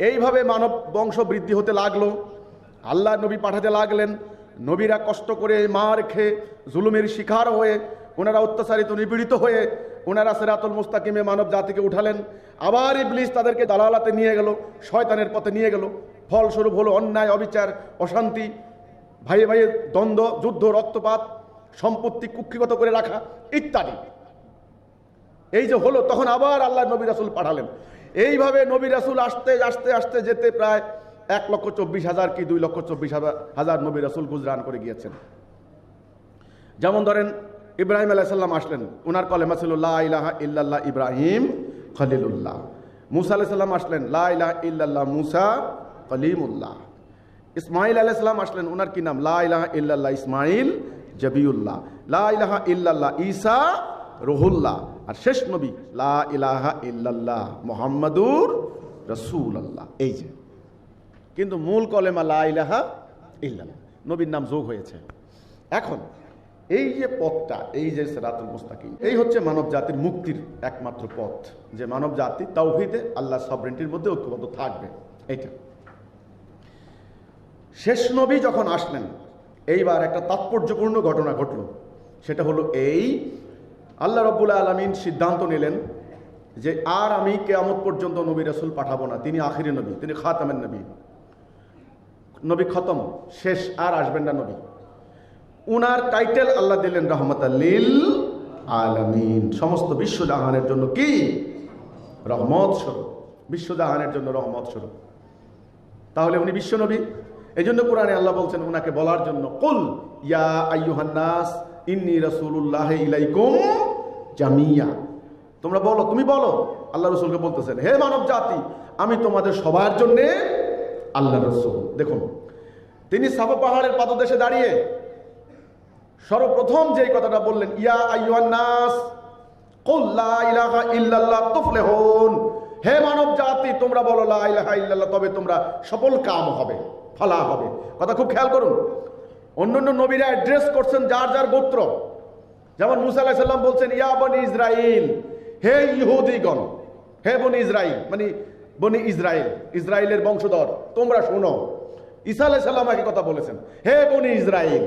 এইভাবে মানব বংশ বৃদ্ধি হতে লাগলো। আল্লাহ নবী পাঠাতে লাগলেন। নবীরা কষ্ট করে মার খেয়ে জুলুমের শিকার হয়ে, ওনারা অত্যাচারিত নিপীড়িত হয়ে ওনারা সিরাতুল মুস্তাকিমে মানব জাতিকে উঠালেন। আবার ইবলিস তাদেরকে দালালাতে নিয়ে গেল, শয়তানের পথে নিয়ে গেল। ফলস্বরূপ হলো অন্যায়, অবিচার, অশান্তি, ভাইয়ে ভাইয়ে দ্বন্দ্ব, যুদ্ধ, রক্তপাত, সম্পত্তি কুক্ষিগত করে রাখা ইত্যাদি। এই যে হলো, তখন আবার আল্লাহ নবী রাসূল পাঠালেন। এইভাবে নবী রাসূল আস্তে আস্তে আস্তে যেতে প্রায় 1,24,000 কি 2,24,000 নবী রাসূল গুজরান করে গিয়েছেন। যেমন ধরেন ইব্রাহিম আলাইহিস সালাম আসলেন, ওনার কলেমা ছিল লা ইলাহা ইল্লাল্লাহ ইব্রাহিম খলিলুল্লাহ। মুসা আলাইহিস সালাম আসলেন, লা ইলাহা ইল্লাল্লাহ মুসা কলিমুল্লাহ। ইসমাইল আলাইহিস সালাম আসলেন, ওনার কি নাম? লা ইলাহা ইল্লাল্লাহ ইসমাইল জবিউল্লাহ। লা ইলাহা ইল্লাল্লাহ ঈসা রুহুল্লাহ। আর শেষ নবী লা ইলাহা ইল্লাল্লাহ মুহাম্মাদুর রাসূলুল্লাহ। এই যে, কিন্তু মূল কলেমা লা ইলাহা ইল্লাল্লাহ, নবীর নাম যোগ হয়েছে। এখন এই যে পথটা, এই যে সিরাতুল মুস্তাকিম, এই হচ্ছে মানব জাতির মুক্তির একমাত্র পথ, যে মানব জাতি তাওহীদে আল্লাহ সবরেন্টির মধ্যে ঐক্যবদ্ধ থাকবে। এইটা শেষ নবী যখন আসলেন, এইবার একটা তাৎপর্যপূর্ণ ঘটনা ঘটল। সেটা হলো এই, আল্লাহ রাব্বুল আলামিন সিদ্ধান্ত নিলেন যে আর আমি কিয়ামত পর্যন্ত নবী রাসূল পাঠাবো না। তিনি আখিরি নবী, তিনি খাতামের নবী, নবী খতম, শেষ, আর আসবেন না নবী। উনার টাইটেল আল্লাহ দিলেন রাহমাতাল লিল আলামিন, সমস্ত বিশ্বজাহানের জন্য কি রহমত স্বরূপ, বিশ্বজাহানের জন্য রহমত স্বরূপ। তাহলে উনি বিশ্ব নবী। এই জন্য কোরআনে আল্লাহ বলছেন উনাকে বলার জন্য, কুল ইয়া আইয়ুহান নাস ইন্নী রাসূলুল্লাহি ইলাইকুম জামিয়া। তোমরা বলো, তুমি বলো, আল্লাহ রাসূলকে বলতেছেন, হে মানব জাতি, আমি তোমাদের সবার জন্যে আল্লাহ রাসূল। দেখুন, তিনি সাফা পাহাড়ের পাদদেশে দাঁড়িয়ে সর্বপ্রথম যেই কথাটা বললেন, ইয়া আইয়ুহান নাস কুল লা ইলাহা ইল্লাল্লাহ তুফলিহুন। হে মানব জাতি, তোমরা বলো লা ইলাহা ইল্লাল্লাহ, তবে তোমরা সফল কাম হবে, ফলা হবে। কথা খুব খেয়াল করুন। অন্যান্য নবীরা অ্যাড্রেস করছেন যার যার গোত্র। যেমন মুসা আলাইহিস সালাম বলছেন, ইয়া বনি ইসরাইল, হে ইহুদিগণ, হে বনি ইসরাইল, মানে বনি ইসরাইল, ইসরাইলের বংশধর, তোমরা শোনো। ঈসা আলাইহিস সালাম একই কথা বলেছেন, হে বনি ইসরাইল।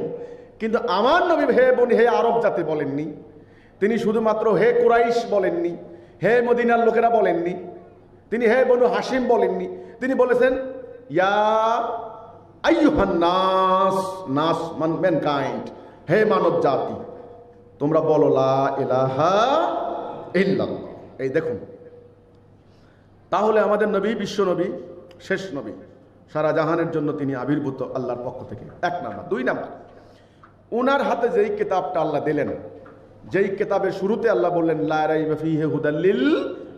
কিন্তু আমার নবী হে বনি হে আরব জাতি বলেননি, তিনি শুধুমাত্র হে কুরাইশ বলেননি, হে মদিনার লোকেরা বলেননি, তিনি হে বনু হাসিম বলেননি, তিনি বলেছেন ইয়া আইয়ুহান নাস, নাস ম্যানকাইন্ড, হে মানব জাতি তোমরা বলো লা ইলাহা ইল্লাল্লাহ। এই দেখুন, তাহলে আমাদের নবী বিশ্ব নবী, শেষ নবী, সারা জাহানের জন্য তিনি আবির্ভূত আল্লাহর পক্ষ থেকে, এক নাম্বার। দুই নাম্বার, ওনার হাতে যেই কিতাবটা আল্লাহ দিলেন, যেই কিতাবের শুরুতে আল্লাহ বললেন লা রাইবা ফীহি হুদাল লিল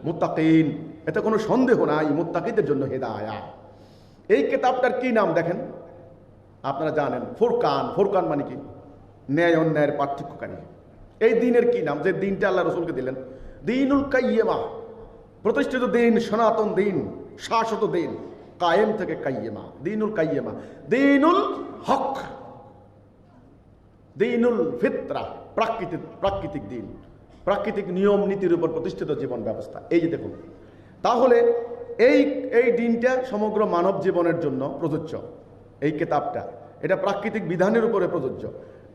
মুত্তাকিন, এতে কোনো সন্দেহ নাই মুত্তাকিদের জন্য হেদায়াত। এই কিতাবটার কি নাম দেখেন, আপনারা জানেন ফুরকান। ফুরকান মানে কি? ন্যায় অন্যায়ের পার্থক্যকারী। এই দিনের কি নাম, যে দিনটা আল্লাহ রসুলকে দিলেন? দিনুল কাইয়্যিমা, প্রতিষ্ঠিত দিন, সনাতন দিন, শাশ্বত দিন, কায়েম থেকে কাইয়্যিমা, দিনুল কাইয়্যিমা, দিনুল হক, দিনুল ফিতরা, প্রাকৃতিক দিন, প্রাকৃতিক নিয়ম নীতির উপর প্রতিষ্ঠিত জীবন ব্যবস্থা। এই যে দেখুন, তাহলে এই দিনটা সমগ্র মানব জীবনের জন্য প্রযোজ্য। এই কিতাবটা এটা প্রাকৃতিক বিধানের উপরে প্রযোজ্য।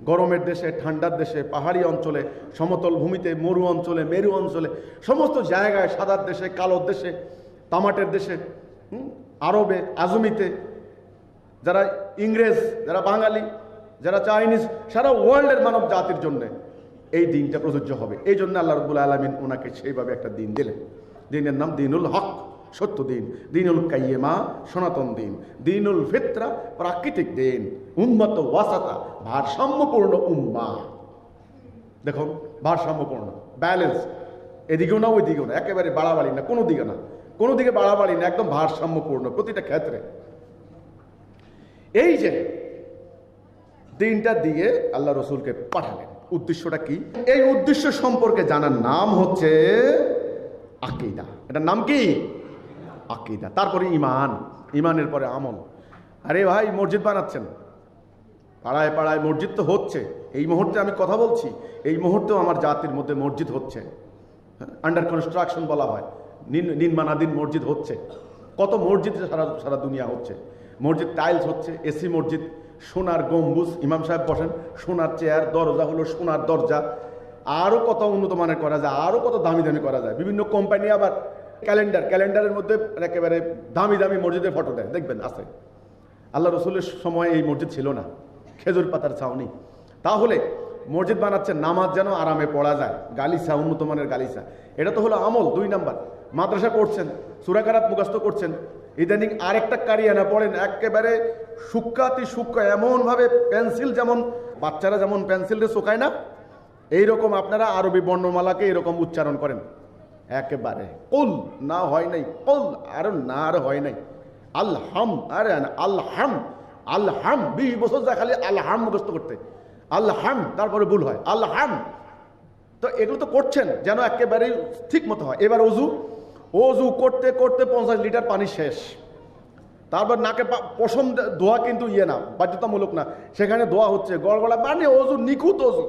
গরমের দেশে, ঠান্ডার দেশে, পাহাড়ি অঞ্চলে, সমতল ভূমিতে, মরু অঞ্চলে, মেরু অঞ্চলে, সমস্ত জায়গায়, সাদার দেশে, কালোর দেশে, তামাটের দেশে, আরবে, আজমিতে, যারা ইংরেজ, যারা বাঙালি, যারা চাইনিজ, সারা ওয়ার্ল্ডের মানব জাতির জন্য এই দিনটা প্রযোজ্য হবে। এই জন্য আল্লাহ রাব্বুল আলামিন ওনাকে সেইভাবে একটা দিন দিলেন। দিনের নাম দিনুল হক, সত্য দিন, দিনুল কাইয়্যিমা, সনাতন দিন, দিনুল ফিতরা, প্রাকৃতিক দিন, উম্মত ওয়াসাতা, ভারসাম্যপূর্ণ উম্মাহ। দেখুন, ভারসাম্যপূর্ণ, ব্যালেন্স, এদিকেও না ওইদিকেও না, একেবারে বাড়াবাড়ি না, কোনো দিকে না, কোনো দিকে বাড়াবাড়ি না, একদম ভারসাম্যপূর্ণ প্রতিটা ক্ষেত্রে। এই যে দিনটা দিয়ে আল্লাহ রসুলকে পাঠালেন, উদ্দেশ্যটা কি? এই উদ্দেশ্য সম্পর্কে জানার নাম হচ্ছে আকীদা। এটার নাম কি? আকীদা। তারপরে ঈমান, ঈমানের পরে আমল। আরে ভাই, মসজিদ বানাচ্ছেন, পাড়ায় পাড়ায় মসজিদ তো হচ্ছে। এই মুহূর্তে আমি কথা বলছি, এই মুহূর্তেও আমার জাতির মধ্যে মসজিদ হচ্ছে, আন্ডার কনস্ট্রাকশন বলা হয়, নির্মাণাধীন মসজিদ হচ্ছে। কত মসজিদ সারা দুনিয়া হচ্ছে। মসজিদ টাইলস হচ্ছে, এসি মসজিদ, সোনার গম্বুজ, ইমাম সাহেব বসেন, সোনার চেয়ার, দরজা হলো সোনার দরজা, আরও কত উন্নত মানের করা যায়, আরও কত দামি দামি করা যায়। বিভিন্ন কোম্পানি আবার ক্যালেন্ডারের মধ্যে একেবারে দামি দামি মসজিদের ফটো দেয়, দেখবেন আছে। আল্লাহ রসুলের সময় এই মসজিদ ছিল না, খেজুর পাতার ছাউনি। তাহলে মসজিদ বানাচ্ছেন নামাজ যেন আরামে পড়া যায়, গালিসা, উন্নত মানের গালিসা, এটা তো হলো আমল। দুই নাম্বার, মাদ্রাসা করছেন, সূরা কারাত মুখস্থ করছেন, ইদানিং আরেকটা কারিয়ানা পড়েন, একেবারে সূক্ষ্মাতি সূক্ষ্ম, এমনভাবে পেন্সিল, যেমন বাচ্চারা যেমন পেন্সিলটা শোকায় না, এইরকম আপনারা আরবি বর্ণমালাকে এরকম উচ্চারণ করেন একেবারে। কুল না হয় নাই, কুল আরো না, আরো হয় নাই, আলহাম, আরে আলহাম, আলহাম 20 বছর যা খালি আলহাম মুখস্থ করতে, আলহাম, তারপরে ভুল হয় আলহাম। তো এগুলো তো করছেন যেন একেবারে ঠিক মতো হয়। এবার অজু করতে করতে 50 লিটার পানি শেষ, তারপর নাকে পশম ধোয়া, কিন্তু ইয়ে না, বাধ্যতামূলক না, সেখানে ধোয়া হচ্ছে, গড়গড়া মানে অজু, নিখুঁত অজু,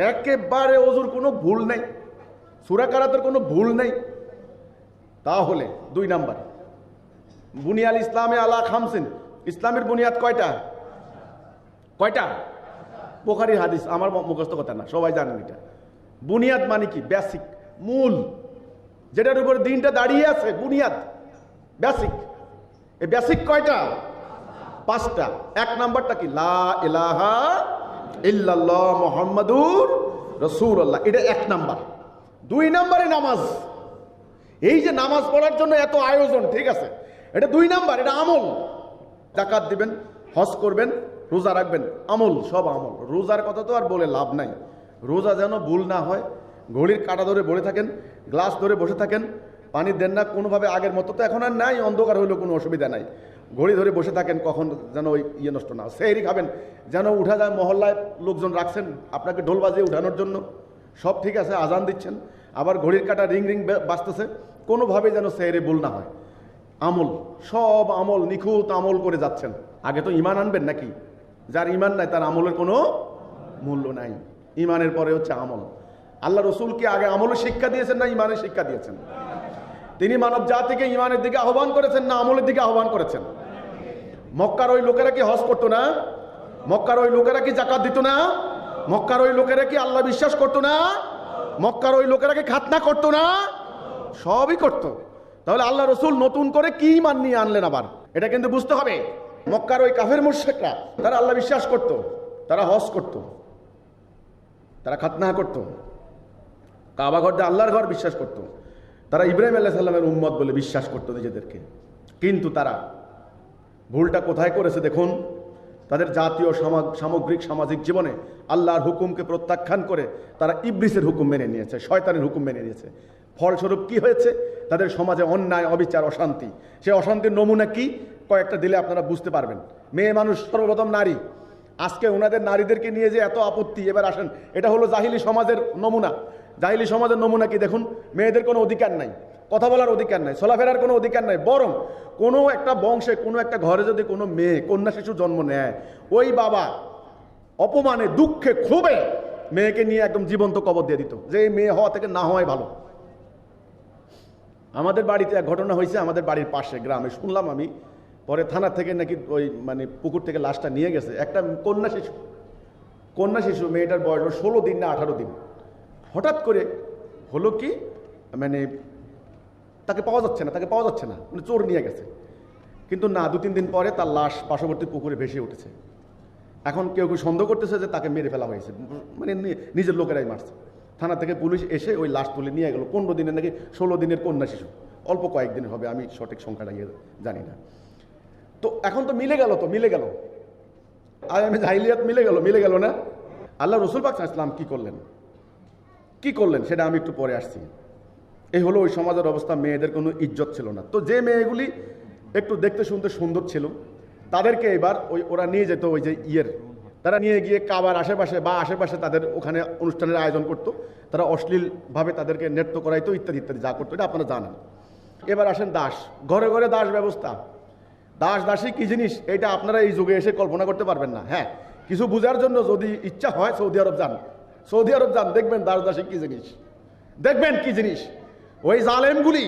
একেবারে অজুর কোনো ভুল নেই, সূরা কারাতের কোনো ভুল নেই। তাহলে 2 নাম্বার, বুনিয়াল ইসলামে আলা খামসিন, ইসলামের বুনিয়াদ কয়টা? বুখারীর হাদিস, আমার মুখস্থ কথা না, সবাই জানেন এটা। বুনিয়াদ মানে কি? বেসিক, মূল, যেটার উপর দিনটা দাঁড়িয়ে আছে, বুনিয়াদ, বেসিক। এই বেসিক কয়টা? 5টা। 1 নাম্বারটা কি? লা ইলাহা ইল্লাল্লাহ মুহাম্মাদুর রাসূলুল্লাহ, এটা 1 নাম্বার। 2 নাম্বারে নামাজ। এই যে নামাজ পড়ার জন্য এত আয়োজন, ঠিক আছে, এটা 2 নাম্বার, এটা আমল। যাকাত দিবেন, হজ করবেন, রোজা রাখবেন, আমল, সব আমল। রোজার কথা তো আর বলে লাভ নাই, রোজা যেন ভুল না হয়। ঘড়ির কাঁটা ধরে বসে থাকেন, গ্লাস ধরে বসে থাকেন, পানি দেন না কোনোভাবে, আগের মতো তো এখন আর নাই, অন্ধকার হইলেও কোনো অসুবিধা নাই, ঘড়ি ধরে বসে থাকেন, কখন যেন ওই ইয়ে নষ্ট না। সেহরি খাবেন, যেন উঠা যায়, মহল্লায় লোকজন রাখছেন আপনাকে ঢোল বাজিয়ে উঠানোর জন্য, সব ঠিক আছে, আজান দিচ্ছেন, আবার ঘড়ির কাঁটা রিং রিং বাজতেছে, কোনোভাবে যেন সেহরি ভুল না হয়। আমল, সব আমল, নিখুঁত আমল করে যাচ্ছেন। আগে তো ঈমান আনবেন নাকি? যার ঈমান নাই তার আমলের কোনো মূল্য নাই। ঈমানের পরে হচ্ছে আমল। আল্লাহ রসুল কি আগে আমলের শিক্ষা দিয়েছেন না ঈমানের শিক্ষা দিয়েছেন? তিনি মানব জাতিকে ঈমানের দিকে আহ্বান করেছেন না আমলের দিকে আহ্বান করেছেন? মক্কার ওই লোকেরা কি হজ করতো না? মক্কার ওই লোকেরা কি যাকাত দিত না? মক্কার ওই লোকেরা কি আল্লাহ বিশ্বাস করতো না? মক্কার ওই লোকেরা কি খাতনা করতো না? সবই করত। তাহলে আল্লাহ রসুল নতুন করে কি মান নিয়ে আনলেন আবার? এটা কিন্তু বুঝতে হবে। মক্কার ওই কাফের মুশরিকরা তারা আল্লাহ বিশ্বাস করত, তারা হজ করত, তারা খাতনা করত, কাবা ঘর দিয়ে আল্লাহর ঘর বিশ্বাস করত, তারা ইব্রাহিম আলাইহিস সালামের উম্মত বলে বিশ্বাস করত নিজেদেরকে। কিন্তু তারা ভুলটা কোথায় করেছে দেখুন। তাদের জাতীয় সামগ্রিক সামাজিক জীবনে আল্লাহর হুকুমকে প্রত্যাখ্যান করে তারা ইবলিসের হুকুম মেনে নিয়েছে, শয়তানের হুকুম মেনে নিয়েছে। ফলস্বরূপ কি হয়েছে? তাদের সমাজে অন্যায়, অবিচার, অশান্তি। সেই অশান্তির নমুনা কি? কয়েকটা দিলে আপনারা বুঝতে পারবেন। মেয়ে মানুষ সর্বপ্রথম নারী। আজকে ওনাদের নারীদেরকে নিয়ে যে এত আপত্তি, এবার আসেন, এটা হলো জাহিলি সমাজের নমুনা। জাহিলি সমাজের নমুনা কি দেখুন। মেয়েদের কোনো অধিকার নাই, কথা বলার অধিকার নাই, চলাফেরার কোনো অধিকার নাই। বরং কোনো একটা বংশে, কোনো একটা ঘরে যদি কোনো মেয়ে, কন্যা শিশু জন্ম নেয়, ওই বাবা অপমানে, দুঃখে, ক্ষোভে মেয়েকে নিয়ে একদম জীবন্ত কবর দিয়ে দিত, যে এই মেয়ে হওয়া থেকে না হওয়াই ভালো। আমাদের বাড়িতে এক ঘটনা হয়েছে, আমাদের বাড়ির পাশে গ্রামে শুনলাম আমি, পরে থানা থেকে নাকি ওই পুকুর থেকে লাশটা নিয়ে গেছে। একটা কন্যা শিশু, মেয়েটার বয়স 16 দিন না 18 দিন। হঠাৎ করে হলো কি, তাকে পাওয়া যাচ্ছে না, চোর নিয়ে গেছে। কিন্তু না, 2-3 দিন পরে তার লাশ পার্শ্ববর্তী পুকুরে ভেসে উঠেছে। এখন কেউ কেউ সন্দেহ করতেছে যে তাকে মেরে ফেলা হয়েছে, নিজের লোকেরাই মারছে। থানা থেকে পুলিশ এসে ওই লাশ তুলে নিয়ে গেল। 15 দিনের নাকি 16 দিনের কন্যা শিশু, অল্প কয়েকদিনের হবে, আমি সঠিক সংখ্যাটা জানি না। তো এখন তো মিলে গেল, আর আমি জাহিলিয়াত মিলে গেল না। আল্লাহ রসুল পাক সাল্লাল্লাহু আলাইহি ওয়াসাল্লাম কি করলেন সেটা আমি একটু পরে আসছি। এই হলো ওই সমাজের অবস্থা। মেয়েদের কোনো ইজ্জত ছিল না। তো যে মেয়েগুলি একটু দেখতে শুনতে সুন্দর ছিল, তাদেরকে এবার ওরা নিয়ে যেত ওই যে তারা নিয়ে গিয়ে কাবার আশেপাশে তাদের ওখানে অনুষ্ঠানের আয়োজন করতো। তারা অশ্লীলভাবে তাদেরকে নৃত্য করাইতো, ইত্যাদি ইত্যাদি যা করতো, এটা আপনারা জানেন। এবার আসেন দাস, ঘরে ঘরে দাস ব্যবস্থা। দাসী কি জিনিস এটা আপনারা এই যুগে এসে কল্পনা করতে পারবেন না। হ্যাঁ, কিছু বোঝার জন্য যদি ইচ্ছা হয় সৌদি আরব যান, দেখবেন দাসী কি জিনিস, দেখবেন কি জিনিস। ওই জালেমগুলি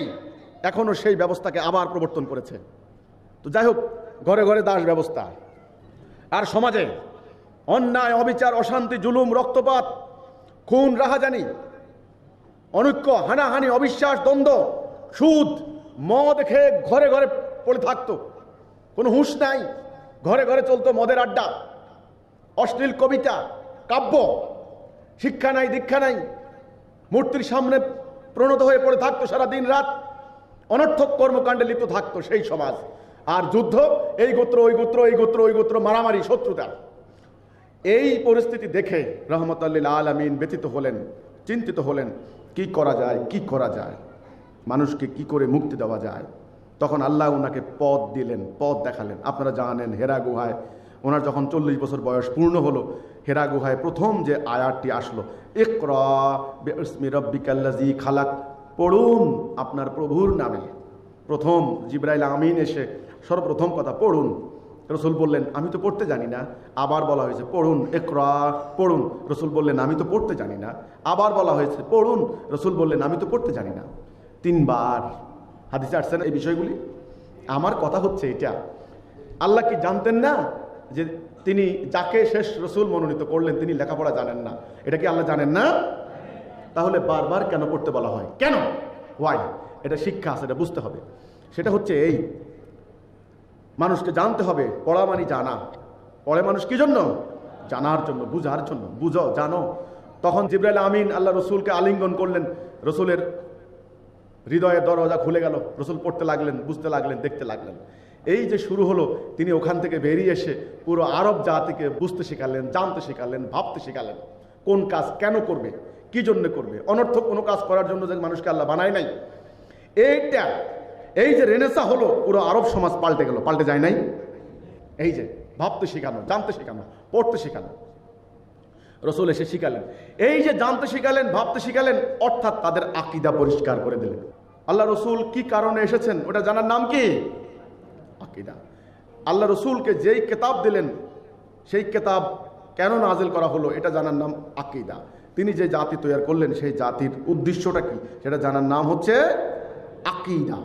এখনো সেই ব্যবস্থাকে আবার প্রবর্তন করেছে। তো যাই হোক, ঘরে ঘরে দাস ব্যবস্থা। আর সমাজে অন্যায়, অবিচার, অশান্তি, জুলুম, রক্তপাত, খুন, রাহাজানি, অনৈক্য, হানাহানি, অবিশ্বাস, দ্বন্দ্ব, সুদ, মদ খেয়ে ঘরে ঘরে পড়ে থাকতো, কোনো হুঁশ নাই। ঘরে ঘরে চলতো মদের আড্ডা, অশ্লীল কবিতা, কাব্য, শিক্ষা নাই, দীক্ষা নাই, মূর্তির সামনে প্রণত হয়ে পড়ে থাকতো সারা দিন রাত, অনর্থক কর্মকাণ্ডে লিপ্ত থাকতো সেই সমাজ। আর যুদ্ধ, এই গোত্র ওই গোত্র, এই গোত্র ওই গোত্র, মারামারি, শত্রুতা। এই পরিস্থিতি দেখে রহমতুল লিল আলামিন ব্যথিত হলেন, চিন্তিত হলেন, কি করা যায়, মানুষকে কি করে মুক্তি দেওয়া যায়। তখন আল্লাহ ওনাকে পথ দিলেন, পথ দেখালেন। আপনারা জানেন, হেরা গুহায় ওনার যখন 40 বছর বয়স পূর্ণ হলো, হেরা গুহায় প্রথম যে আয়াতটি আসলো, ইকরা বিইসমি রাব্বিকাল্লাযী খালাক, পড়ুন আপনার প্রভুর নামে। প্রথম জিবরাইল আমিন এসে সর্বপ্রথম কথা, পড়ুন। রসুল বললেন, আমি তো পড়তে জানি না। আবার বলা হয়েছে, পড়ুন, ইকরা, পড়ুন। রসুল বললেন, আমি তো পড়তে জানি না। আবার বলা হয়েছে, পড়ুন। রসুল বললেন, আমি তো পড়তে জানি না। 3 বার হাদিসে আসছে না এই বিষয়গুলি। আমার কথা হচ্ছে এটা, আল্লাহ কি জানতেন না যে তিনি যাকে শেষ রসুল মনোনীত করলেন তিনি লেখাপড়া জানেন না? এটা কি আল্লাহ জানেন না? তাহলে বারবার কেন পড়তে বলা হয়? কেন? ওয়াই? এটা শিক্ষা আছে, এটা বুঝতে হবে। সেটা হচ্ছে এই, মানুষকে জানতে হবে। পড়া মানে জানা। পড়ে মানুষ কি জন্য? জানার জন্য, বুঝার জন্য। বুঝো, জানো। তখন জিবরাইল আমিন আল্লাহ রসুলকে আলিঙ্গন করলেন, রসুলের হৃদয়ের দরজা খুলে গেল। রসুল পড়তে লাগলেন, বুঝতে লাগলেন, দেখতে লাগলেন। এই যে শুরু হলো, তিনি ওখান থেকে বেরিয়ে এসে পুরো আরব জাতিকে বুঝতে শেখালেন, জানতে শেখালেন, ভাবতে শেখালেন। কোন কাজ কেন করবে, কি জন্য করবে। অনর্থক কোনো কাজ করার জন্য যে মানুষকে আল্লাহ বানায় নাই। এই যে রেনেসা হলো, পুরো আরব সমাজ পাল্টে গেল, পাল্টে যায় নাই? এই যে ভাবতে শেখানো, জানতে শেখানো, পড়তে শেখানো, রসুল এসে শিখালেন। এই যে জানতে শিখালেন, ভাবতে শিখালেন, অর্থাৎ তাদের আকীদা পরিষ্কার করে দিলেন। আল্লাহ রসুল কি কারণে এসেছেন ওটা জানার নাম কি? আকীদা। আল্লাহ রসুলকে যেই কিতাব দিলেন, সেই কিতাব কেন নাজিল করা হলো এটা জানার নাম আকীদা। তিনি যে জাতি তৈরি করলেন সেই জাতির উদ্দেশ্যটা কি সেটা জানার নাম হচ্ছে আকীদা।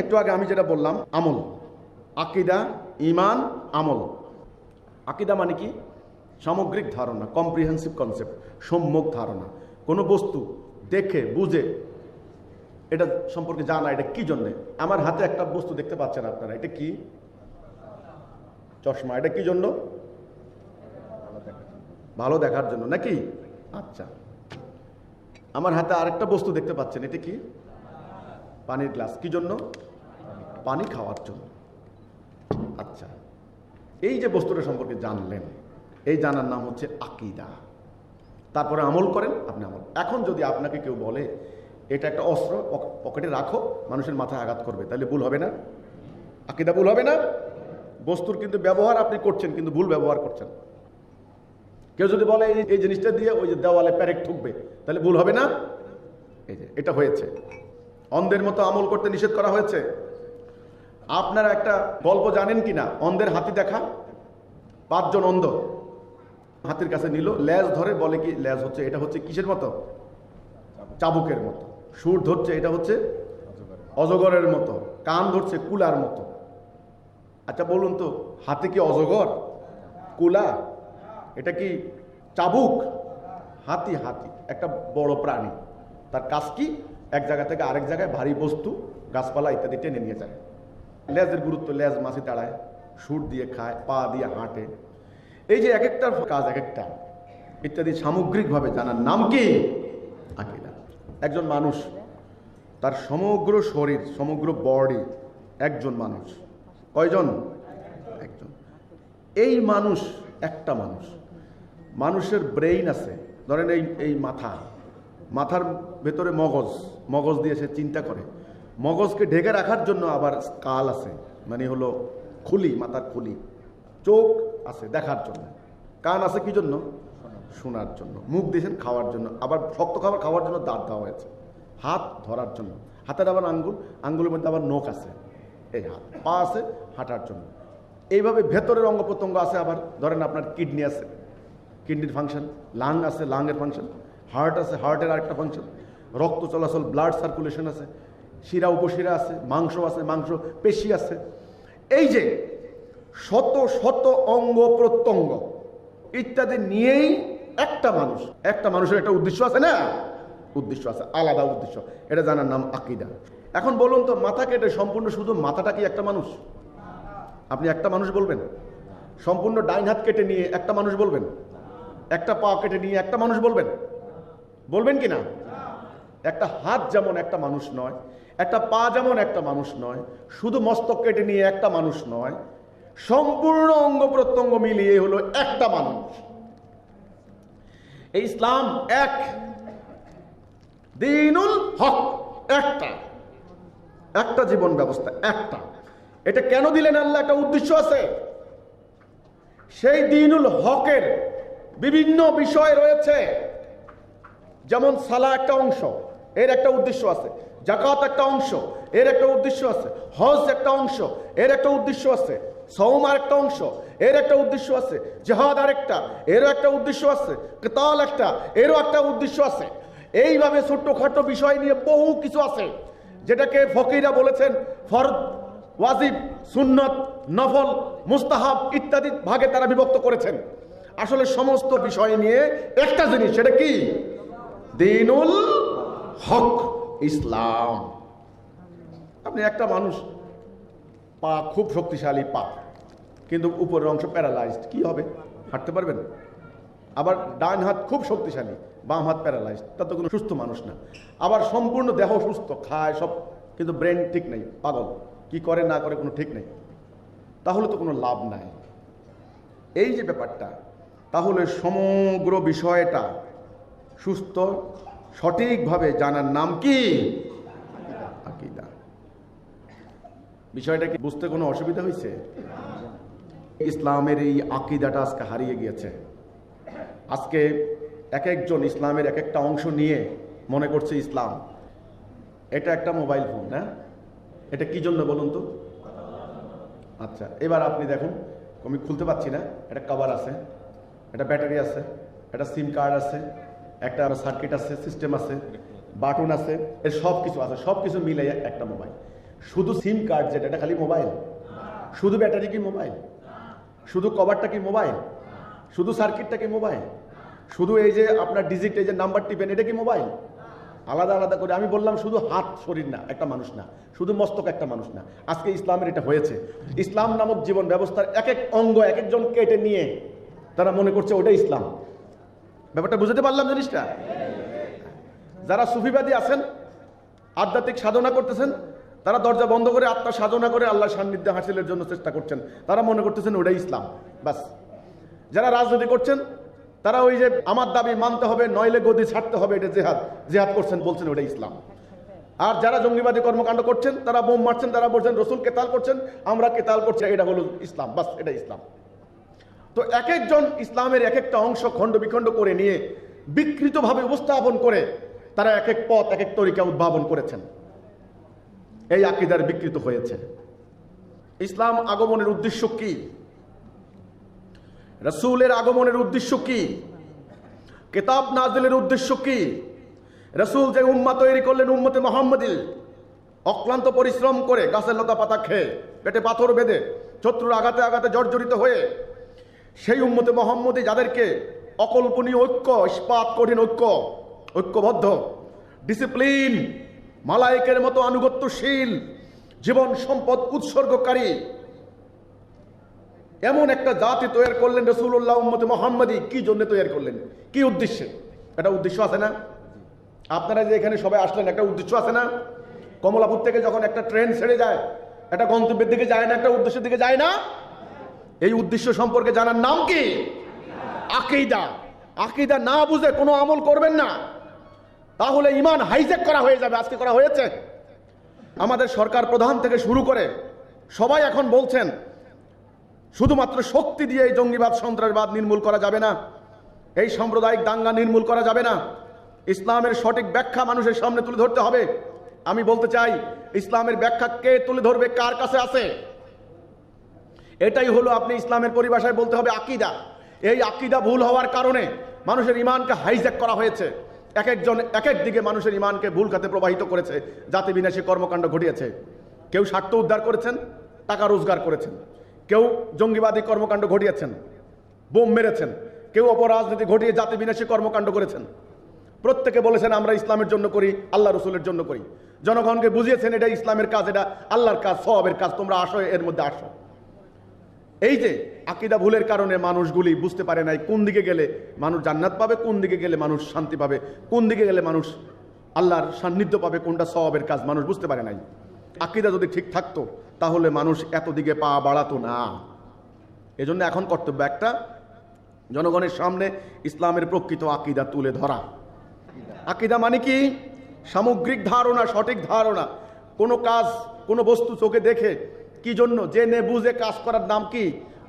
একটু আগে আমি যেটা বললাম, আমল, আকীদা, ঈমান, আমল। আকীদা মানে কি? সামগ্রিক ধারণা, কম্প্রিহেন্সিভ কনসেপ্ট, সম্যক ধারণা। কোনো বস্তু দেখে বুঝে এটা সম্পর্কে জানা, এটা কি জন্যে। আমার হাতে একটা বস্তু দেখতে পাচ্ছেন আপনারা, এটা কি? চশমা। এটা কি জন্য? ভালো দেখার জন্য নাকি? আচ্ছা, আমার হাতে আরেকটা বস্তু দেখতে পাচ্ছেন, এটা কি? পানির গ্লাস। কি জন্য? পানি খাওয়ার জন্য। আচ্ছা, এই যে বস্তুটা সম্পর্কে জানলেন, এই জানার নাম হচ্ছে আকীদা। তারপরে আমল করেন আপনি আমল। এখন যদি আপনাকে কেউ বলে এটা একটা অস্ত্র, পকেটে রাখো, মানুষের মাথায় আঘাত করবে, তাহলে ভুল হবে না? আকীদা ভুল হবে না? বস্তুর কিন্তু ব্যবহার আপনি করছেন, কিন্তু ভুল ব্যবহার করছেন। কেউ যদি বলে এই জিনিসটা দিয়ে ওই যে দেওয়ালে প্যারেক ঠুকবে, তাহলে ভুল হবে না? এই যে এটা হয়েছে, অন্ধের মতো আমল করতে নিষেধ করা হয়েছে। আপনারা একটা গল্প জানেন কিনা? অন্ধের হাতি দেখা। 5 জন অন্ধ হাতির কাছে নিল, লেজ ধরে, বলে কি লেজ হচ্ছে, এটা হচ্ছে কিসের মতো? চাবুকের মতো। সুর ধরছে, এটা হচ্ছে অজগরের মতো। কান ধরছে কুলার মতো। আচ্ছা বলুন তো, হাতি কি অজগর? কুলা? এটা কি চাবুক? হাতি হাতি একটা বড় প্রাণী। তার কাজ কি? এক জায়গা থেকে আরেক জায়গায় ভারী বস্তু, গাছপালা ইত্যাদি টেনে নিয়ে যায়। লেজের গুরুত্ব, লেজ মাছি তাড়ায়, সুর দিয়ে খায়, পা দিয়ে হাঁটে। এই যে এক একটার কাজ এক একটা ইত্যাদি সামগ্রিকভাবে জানার নাম কি? আকীদা। একজন মানুষ, তার সমগ্র শরীর, সমগ্র বডি, একজন মানুষ। কয়জন? একজন। এই মানুষ একটা মানুষ। মানুষের ব্রেইন আছে, ধরেন এই মাথার ভেতরে মগজ, মগজ দিয়ে সে চিন্তা করে। মগজকে ঢেকে রাখার জন্য আবার স্কাল আছে, মানে হলো খুলি, মাথার খুলি। চোখ আছে দেখার জন্য, কান আছে কি জন্য? শোনার জন্য। মুখ দিয়েছেন খাওয়ার জন্য, আবার শক্ত খাবার খাওয়ার জন্য দাঁত দেওয়া হয়েছে। হাত ধরার জন্য, হাতের আবার আঙ্গুলের মধ্যে আবার নখ আছে, এই হাত। পা আছে হাঁটার জন্য। এইভাবে ভেতরের অঙ্গ প্রত্যঙ্গ আছে। আবার ধরেন আপনার কিডনি আছে, কিডনির ফাংশন। লাং আছে, লাংয়ের ফাংশন। হার্ট আছে, হার্টের আরেকটা ফাংশন। রক্ত চলাচল, ব্লাড সার্কুলেশন আছে। শিরা উপশিরা আছে, মাংস আছে, মাংস পেশি আছে। এই যে শত শত অঙ্গ প্রত্যঙ্গ ইত্যাদি নিয়েই একটা মানুষ। একটা মানুষের একটা উদ্দেশ্য আছে না? উদ্দেশ্য আছে, আলাদা উদ্দেশ্য। এটা জানার নাম আকীদা। এখন বলুন তো, মাথা কেটে সম্পূর্ণ শুধু মাথাটা কি একটা মানুষ? আপনি একটা মানুষ বলবেন? সম্পূর্ণ ডাইন হাত কেটে নিয়ে একটা মানুষ বলবেন? একটা পা কেটে নিয়ে একটা মানুষ বলবেন? বলবেন কি না? একটা হাত যেমন একটা মানুষ নয়, একটা পা যেমন একটা মানুষ নয়, শুধু মস্তক কেটে নিয়ে একটা মানুষ নয়, সম্পূর্ণ অঙ্গ প্রত্যঙ্গ মিলিয়ে হলো একটা মানুষ। এই ইসলাম এক, দ্বীনুল হক, একটা জীবন ব্যবস্থা, একটা। এটা কেন দিলেন আল্লাহ? একটা উদ্দেশ্য আছে। সেই দ্বীনুল হকের বিভিন্ন বিষয় রয়েছে। যেমন সালাহ একটা অংশ, এর একটা উদ্দেশ্য আছে। যাকাত একটা অংশ, এর একটা উদ্দেশ্য আছে। হজ একটা অংশ, এর একটা উদ্দেশ্য আছে। সওম আর একটা অংশ, এর একটা উদ্দেশ্য আছে। জিহাদ আরেকটা, এরও একটা উদ্দেশ্য আছে। কিতাল একটা, এরও একটা উদ্দেশ্য আছে। এইভাবে ছোট্টখাটো বিষয় নিয়ে বহু কিছু আছে, যেটাকে ফকিরা বলেছেন ফরজ, ওয়াজিব, সুন্নত, নফল, মুস্তাহাব ইত্যাদি ভাগে তারা বিভক্ত করেছেন। আসলে সমস্ত বিষয় নিয়ে একটা জিনিস, সেটা কি? দ্বীনুল হক, ইসলাম। আপনি একটা মানুষ, পা খুব শক্তিশালী পা, কিন্তু উপরের অংশ প্যারালাইজড, কি হবে? হাঁটতে পারবেন? আবার ডান হাত খুব শক্তিশালী, বাম হাত প্যারালাইজড, তা তো কোনো সুস্থ মানুষ না। আবার সম্পূর্ণ দেহ সুস্থ, খায় সব, কিন্তু ব্রেন ঠিক নেই, পাগল, কি করে না করে কোনো ঠিক নেই। তাহলে তো কোনো লাভ নাই। এই যে ব্যাপারটা, তাহলে সমগ্র বিষয়টা সুস্থ সঠিকভাবে জানার নাম কি? আকীদা। বিষয়টা কি বুঝতে কোনো অসুবিধা হয়েছে? ইসলামের এই আকীদাটা আজকে হারিয়ে গিয়েছে। আজকে এক একজন ইসলামের এক একটা অংশ নিয়ে মনে করছে ইসলাম এটা একটা মোবাইল ফোন। না, এটা কি জন্য বলুন তো? আচ্ছা, এবার আপনি দেখুন, আমি খুলতে পারছি না। এটা কভার আছে, এটা ব্যাটারি আছে, এটা সিম কার্ড আছে, একটা সার্কিট আছে, সিস্টেম আছে, বাটন আছে, এর সব কিছু আছে। সব কিছু মিলে একটা মোবাইল। শুধু সিম কার্ড যেটা, এটা খালি মোবাইল? শুধু ব্যাটারি কি মোবাইল? শুধু কভারটা কি মোবাইল? শুধু সার্কিটটা কি মোবাইল? শুধু এই যে আপনার ডিজিট, এই যে নাম্বার টিপেন, এটা কি মোবাইল? আলাদা আলাদা করে আমি বললাম শুধু হাত শরীর না, একটা মানুষ না, শুধু মস্তক একটা মানুষ না। আজকে ইসলামের এটা হয়েছে। ইসলাম নামক জীবন ব্যবস্থার এক এক অঙ্গ এক একজন কেটে নিয়ে তারা মনে করছে ওটাই ইসলাম। ব্যাপারটা বুঝতে পারলাম জিনিসটা? যারা সুফিবাদী আছেন, আধ্যাত্মিক সাধনা করতেছেন, তারা দরজা বন্ধ করে আত্মার সাধনা করে আল্লাহ সান্নিধ্যে হাসিলের জন্য চেষ্টা করছেন, তারা মনে করতেছেন ওটাই ইসলাম। বাস। যারা রাজনীতি করছেন, তারা ওই যে আমার দাবি মানতে হবে, নইলে গদি ছাড়তে হবে, এটা জেহাদ, জেহাদ করছেন, বলছেন ওটা ইসলাম। আর যারা জঙ্গিবাদী কর্মকাণ্ড করছেন, তারা বোম মারছেন, তারা বলছেন রসুল কেতাল করছেন, আমরা কেতাল করছি, এটা হলো ইসলাম। বাস, এটা ইসলাম। তো এক একজন ইসলামের এক একটা অংশ খণ্ড বিখণ্ড করে নিয়ে বিকৃতভাবে উপস্থাপন করে তারা এক এক পথ এক এক তরিকা উদ্ভাবন করেছেন। এই আকীদার বিকৃত হয়েছে। ইসলাম আগমনের উদ্দেশ্য কি? রাসূলের আগমনের উদ্দেশ্য কি? কিতাব নাযিলের উদ্দেশ্য কি? রাসূল যে উম্মাহ তৈরি করলেন, উম্মতে মুহাম্মাদী, অক্লান্ত পরিশ্রম করে, গাছের লতা পাতা খেয়ে, পেটে পাথর বেঁধে, শত্রুর আঘাতে আঘাতে জর্জরিত হয়ে, সেই উম্মতে মুহাম্মাদী যাদেরকে অকল্পনীয় ঐক্য, ইস্পাত কঠিন ঐক্য, ঐক্যবদ্ধ, ডিসিপ্লিন, মালায়েকের মতো আনুগত্যশীল, জীবন সম্পদ উৎসর্গকারী এমন একটা জাতি তৈরি করলেন রাসূলুল্লাহ উম্মতে মুহাম্মাদী। কি জন্য তৈরি করলেন? কি উদ্দেশ্যে? একটা উদ্দেশ্য আছে না? আপনারা যে এখানে সবাই আসলেন, একটা উদ্দেশ্য আছে না? কমলাপুর থেকে যখন একটা ট্রেন ছেড়ে যায়, একটা গন্তব্যের দিকে যায় না, একটা উদ্দেশ্যের দিকে যায় না? এই উদ্দেশ্য সম্পর্কে জানার নাম কি? আকীদা। আকীদা না বুঝে কোনো আমল করবেন না, তাহলে ঈমান হাইজ্যাক করা হয়ে যাবে। আজকে করা হয়েছে। আমাদের সরকার প্রধান থেকে শুরু করে সবাই এখন বলছেন শুধুমাত্র শক্তি দিয়ে এই জঙ্গিবাদ সন্ত্রাসবাদ নির্মূল করা যাবে না, এই সাম্প্রদায়িক দাঙ্গা নির্মূল করা যাবে না, ইসলামের সঠিক ব্যাখ্যা মানুষের সামনে তুলে ধরতে হবে। আমি বলতে চাই, ইসলামের ব্যাখ্যা কে তুলে ধরবে, কার কাছে আছে? এটাই হলো আপনি ইসলামের পরিভাষায় বলতে হবে আকীদা। এই আকীদা ভুল হওয়ার কারণে মানুষের ঈমানকে হাইজ্যাক করা হয়েছে। এক একজন এক এক দিকে মানুষের ঈমানকে ভুল খাতে প্রবাহিত করেছে, জাতি বিনাশী কর্মকাণ্ড ঘটিয়েছে। কেউ স্বার্থ উদ্ধার করেছেন, টাকা রোজগার করেছেন, কেউ জঙ্গিবাদী কর্মকাণ্ড ঘটিয়েছেন, বোম মেরেছেন, কেউ অপরাজনীতি ঘটিয়ে জাতি বিনাশী কর্মকাণ্ড করেছেন। প্রত্যেকে বলেছেন আমরা ইসলামের জন্য করি, আল্লাহ রসুলের জন্য করি। জনগণকে বুঝিয়েছেন এটা ইসলামের কাজ, এটা আল্লাহর কাজ, সওয়াবের কাজ, তোমরা আসো, এর মধ্যে আসো। এই যে আকীদা ভুলের কারণে মানুষগুলি বুঝতে পারে নাই কোন দিকে গেলে মানুষ জান্নাত পাবে, কোন দিকে গেলে মানুষ শান্তি পাবে, কোন দিকে গেলে মানুষ আল্লাহর সান্নিধ্য পাবে, কোনটা সওয়াবের কাজ, মানুষ বুঝতে পারে নাই। আকীদা যদি ঠিক থাকতো তাহলে মানুষ এত দিকে পা বাড়াতো না। এজন্য এখন কর্তব্য একটা, জনগণের সামনে ইসলামের প্রকৃত আকীদা তুলে ধরা। আকীদা মানে কি? সামগ্রিক ধারণা, সঠিক ধারণা। কোনো কাজ, কোনো বস্তু চোখে দেখে কি জন্য জেনে বুঝে কাজ করার নাম কি?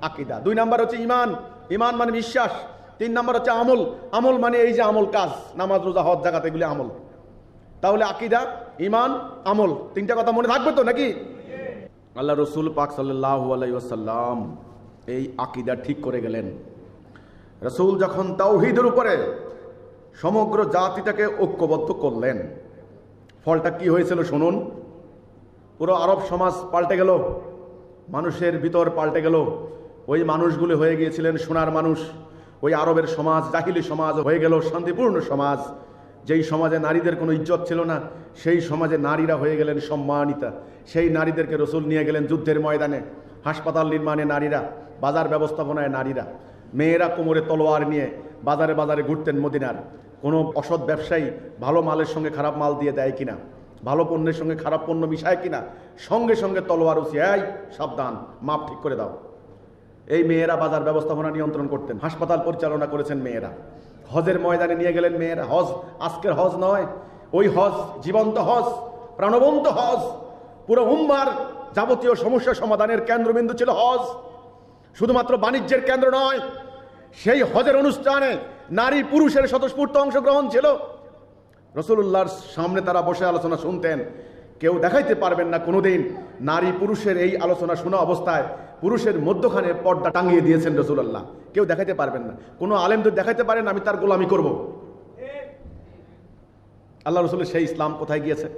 আকীদা। 2 নাম্বার হচ্ছে ঈমান। ঈমান মানে বিশ্বাস। 3 নাম্বার হচ্ছে আমল। আমল মানে এই যে আমল, কাজ, নামাজ, রোজা, হজ, যাকাত, এগুলি আমল। তাহলে আকীদা, ঈমান, আমল, 3টা কথা মনে থাকবে তো নাকি? আল্লাহ রসুল পাক সাল্লাল্লাহু আলাইহি ওয়াসাল্লাম এই আকীদা ঠিক করে গেলেন। রসুল যখন তাওহীদের উপরে সমগ্র জাতিটাকে ঐক্যবদ্ধ করলেন, ফলটা কি হয়েছিল শুনুন। পুরো আরব সমাজ পাল্টে গেল, মানুষের ভিতর পাল্টে গেল। ওই মানুষগুলি হয়ে গিয়েছিলেন সোনার মানুষ। ওই আরবের সমাজ জাহিলি সমাজ হয়ে গেল শান্তিপূর্ণ সমাজ। যেই সমাজে নারীদের কোনো ইজ্জত ছিল না, সেই সমাজে নারীরা হয়ে গেলেন সম্মানিতা। সেই নারীদেরকে রসুল নিয়ে গেলেন যুদ্ধের ময়দানে, হাসপাতাল নির্মাণে নারীরা, বাজার ব্যবস্থাপনায় নারীরা। মেয়েরা কোমরে তলোয়ার নিয়ে বাজারে বাজারে ঘুরতেন মদিনার। কোনো অসৎ ব্যবসায়ী ভালো মালের সঙ্গে খারাপ মাল দিয়ে দেয় কিনা, ভালো পণ্যের সঙ্গে খারাপ পণ্য মিশায় কিনা, সঙ্গে সঙ্গে তলোয়ার উঁচিয়ে, এই সাবধান, মাপ ঠিক করে দাও। এই মেয়েরা বাজার ব্যবস্থাপনা নিয়ন্ত্রণ করতেন, হাসপাতাল পরিচালনা করেছেন মেয়েরা। হজের ময়দানে নিয়ে গেলেন মেয়েরা। হজ আজকের হজ নয়, ওই হজ জীবন্ত হজ, প্রাণবন্ত হজ। পুরো উম্মার যাবতীয় সমস্যা সমাধানের কেন্দ্রবিন্দু ছিল হজ। শুধুমাত্র বাণিজ্যের কেন্দ্র নয়, সেই হজের অনুষ্ঠানে নারী পুরুষের স্বতঃস্ফূর্ত অংশগ্রহণ ছিল। রাসূলুল্লাহর সামনে তারা বসে আলোচনা শুনতেন। কেউ দেখাইতে পারবেন না কোনোদিন নারী পুরুষের এই আলোচনা শোনা অবস্থায় পুরুষের মধ্যখানে পর্দা টাঙিয়ে দিয়েছেন রাসূলুল্লাহ। কেউ দেখাইতে পারবেন না। কোনো আলেম যদি দেখাইতে পারেন আমি তার গোলামি করব। আল্লাহ রসুলের সেই ইসলাম কোথায় গিয়েছে?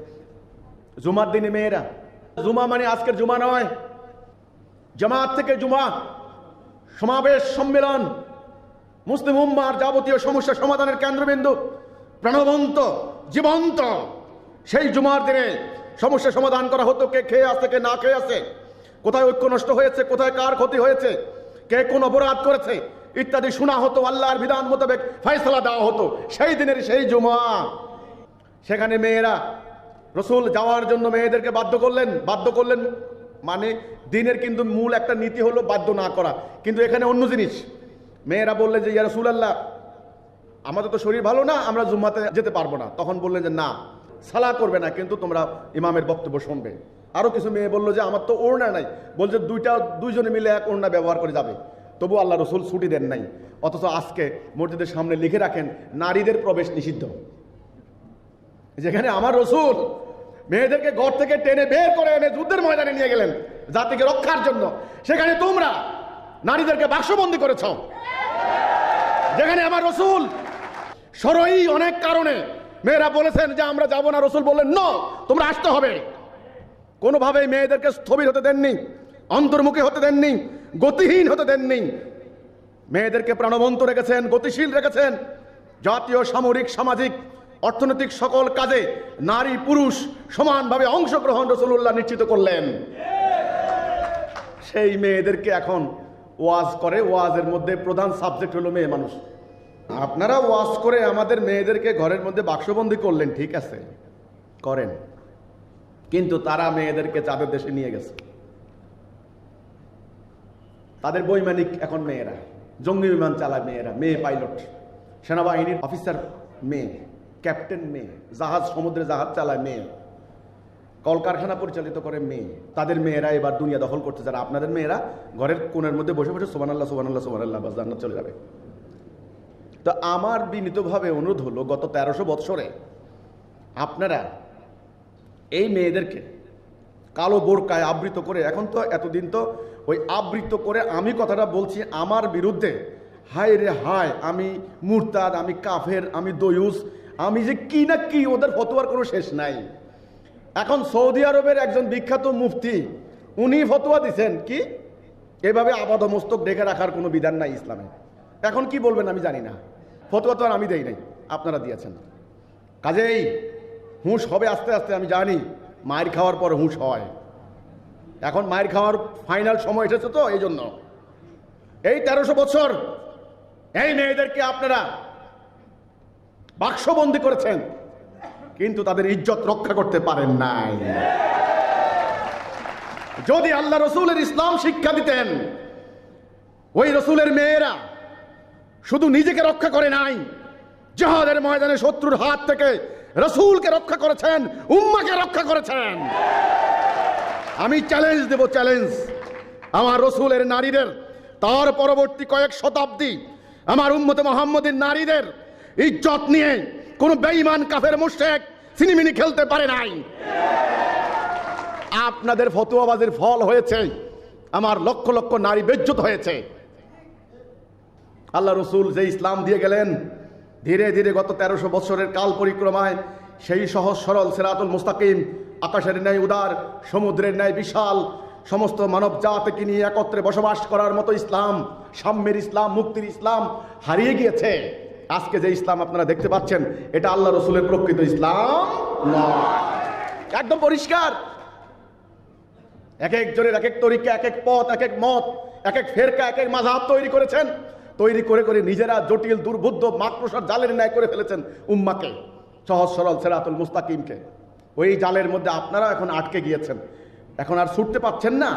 জুমার দিনে মেয়েরা, জুমা মানে আজকের জুমা নয়, জামাত থেকে জুমা, সমাবেশ, সম্মেলন, মুসলিম উম্মার যাবতীয় সমস্যা সমাধানের কেন্দ্রবিন্দু, প্রাণবন্ত, জীবন্ত। সেই জুমার দিনে সমস্যা সমাধান করা হতো। কে খেয়ে আছে, কে না খেয়ে আছে, কোথায় ঐক্য নষ্ট হয়েছে, কোথায় কার ক্ষতি হয়েছে, কে কোন অপরাধ করেছে ইত্যাদি শোনা হতো। আল্লাহর বিধান মোতাবেক ফয়সালা দেওয়া হতো। সেই দিনের সেই জুমা, সেখানে মেয়েরা, রসুল যাওয়ার জন্য মেয়েদেরকে বাধ্য করলেন মানে দিনের কিন্তু মূল একটা নীতি হলো বাধ্য না করা, কিন্তু এখানে অন্য জিনিস। মেয়েরা বললেন যে ইয়া রাসূলুল্লাহ, আমাদের তো শরীর ভালো না, আমরা জুম্মাতে যেতে পারবো না। তখন বললেন যে না, সালা করবে না, কিন্তু তোমরা ইমামের বক্তব্য শুনবে। আরো কিছু মেয়ে বললো যে আমার তো ওড়না নাই, বলছে দুইজনে মিলে এক ওড়না ব্যবহার করে যাবে। তবু আল্লাহ রসুল ছুটি দেন নাই। অথচ আজকে মসজিদের সামনে লিখে রাখেন নারীদের প্রবেশ নিষিদ্ধ। যেখানে আমার রসুল মেয়েদেরকে ঘর থেকে টেনে বের করে এনে যুদ্ধের ময়দানে নিয়ে গেলেন জাতিকে রক্ষার জন্য, সেখানে তোমরা নারীদেরকে বাক্সবন্দী করেছ। যেখানে আমার রসুল সরই অনেক কারণে মেয়েরা বলেছেন যে আমরা যাব না, রসুল বললেন ন, তোমরা আসতে হবে। কোনোভাবেই মেয়েদেরকে স্থবির হতে দেননি, অন্তর্মুখী হতে দেননি, গতিহীন হতে দেননি। মেয়েদেরকে প্রাণবন্ত রেখেছেন, গতিশীল রেখেছেন। জাতীয়, সামরিক, সামাজিক, অর্থনৈতিক সকল কাজে নারী পুরুষ সমানভাবে অংশগ্রহণ রাসূলুল্লাহ নিশ্চিত করলেন। সেই মেয়েদেরকে এখন ওয়াজ করে, ওয়াজের মধ্যে প্রধান সাবজেক্ট হলো মেয়ে মানুষ। আপনারা ওয়াজ করে আমাদের মেয়েদেরকে ঘরের মধ্যে বাক্সবন্দি করলেন, ঠিক আছে করেন, কিন্তু তারা মেয়েদেরকে চাঁদের দেশে নিয়ে গেছে। তাদের বৈমানিক এখন মেয়েরা, জঙ্গি বিমান চালায় মেয়েরা, মেয়ে পাইলট, সেনাবাহিনীর অফিসার মেয়ে, ক্যাপ্টেন মেয়ে, জাহাজ, সমুদ্রে জাহাজ চালায় মেয়ে, কলকারখানা পরিচালিত করে মেয়ে। তাদের মেয়েরা এবার দুনিয়া দখল করতে, যারা আপনাদের মেয়েরা ঘরের কোণের মধ্যে বসে বসে সুবহানাল্লাহ সুবহানাল্লাহ সুবহানাল্লাহ, বাস জান্নাত চলে যাবে। তো আমার বিনীতভাবে অনুরোধ হলো, গত 1300 বৎসরে আপনারা এই মেয়েদেরকে কালো বোরকায় আবৃত করে, এখন তো এতদিন তো ওই আবৃত করে আমি কথাটা বলছি আমার বিরুদ্ধে, হায় রে হায়, আমি মুরতাদ, আমি কাফের, আমি দয়ুস, আমি যে কি না কি, ওদের ফতোয়ার কোনো শেষ নাই। এখন সৌদি আরবের একজন বিখ্যাত মুফতি, উনি ফতোয়া দিচ্ছেন কি এভাবে আপাদ মস্তক ডেকে রাখার কোনো বিধান নাই ইসলামে। এখন কি বলবেন আমি জানি না, ফতোয়া তো আর আমি দেই নাই, আপনারা দিয়েছেন। কাজেই হুঁশ হবে আস্তে আস্তে, আমি জানি মায়ের খাওয়ার পর হুঁশ হয়। এখন মায়ের খাওয়ার ফাইনাল সময় এসেছে, তো এই জন্য এই 1300 বছর এই মেয়েদেরকে আপনারা বাক্সবন্দী করেছেন, কিন্তু তাদের ইজ্জত রক্ষা করতে পারেন নাই। যদি আল্লাহ রসুলের ইসলাম শিক্ষা দিতেন, ওই রসুলের মেয়েরা শুধু নিজেকে রক্ষা করে নাই, জিহাদের ময়দানে শত্রুর হাত থেকে রসুলকে রক্ষা করেছেন, উম্মাকে রক্ষা করেছেন। আমি চ্যালেঞ্জ দেব, চ্যালেঞ্জ, আমার রসুলের নারীদের, তার পরবর্তী কয়েক শতাব্দী আমার উম্মতে মুহাম্মদীর নারীদের ইজ্জত নিয়ে কোন বেঈমান কাফের মুশরিক সিনেমিনি খেলতে পারে নাই। আপনাদের ফতোয়াবাজির ফল হয়েছে আমার লক্ষ লক্ষ নারী বেজ্জত হয়েছে। আল্লাহ রসুল যে ইসলাম দিয়ে গেলেন, ধীরে ধীরে গত 1300 বছরের কাল পরিক্রমায় সেই সহজ সরল সিরাতুল মুস্তাকিম, আকাশের ন্যায় উদার, সমুদ্রের ন্যায় বিশাল, সমস্ত মানব জাতিকে নিয়ে একত্রে বসবাস করার মতো ইসলাম, সাম্যের ইসলাম, মুক্তির ইসলাম হারিয়ে গিয়েছে। আজকে যে ইসলাম আপনারা দেখতে পাচ্ছেন, এটা আল্লাহ রসুলের প্রকৃত ইসলাম নয়। একদম পরিষ্কার। এক এক জনের এক এক তরিকা, এক এক পথ, এক এক মত, এক এক ফেরকা, এক এক মাযহাব তৈরি করেছেন। তৈরি করে করে নিজেরা জটিল, দুর্বোধ্য, মাকড়সার জালের ন্যায় করে ফেলেছেন উম্মাকে, সহজ সরল সিরাতুল মুস্তাকিমকে। ওই জালের মধ্যে আপনারা এখন আটকে গিয়েছেন, এখন আর ছুটতে পাচ্ছেন না।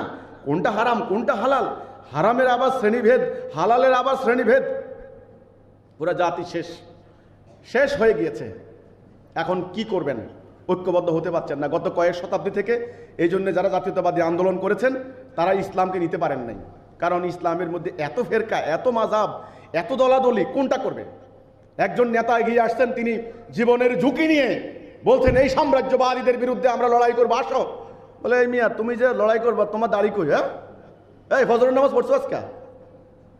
কোনটা হারাম, কোনটা হালাল, হারামের আবার শ্রেণীভেদ, হালালের আবার শ্রেণীভেদ, পুরা জাতি শেষ শেষ হয়ে গিয়েছে। এখন কি করবেন? ঐক্যবদ্ধ হতে পারছেন না। গত কয়েক শতাব্দী থেকে এই জন্য যারা জাতীয়তাবাদী আন্দোলন করেছেন, তারা ইসলামকে নিতে পারেন নাই। কারণ ইসলামের মধ্যে এত ফেরকা, এত মাযহাব, এত দলাদলি, কোনটা করবে? একজন নেতা এগিয়ে আসছেন, তিনি জীবনের ঝুঁকি নিয়ে বলছেন এই সাম্রাজ্যবাদীদের বিরুদ্ধে আমরা লড়াই করবো, আসো। বলে এই মিয়া, তুমি যে লড়াই করবো, তোমার দাড়ি কই? হ্যাঁ, এই ফজরের নামাজ পড়ছো আজকে?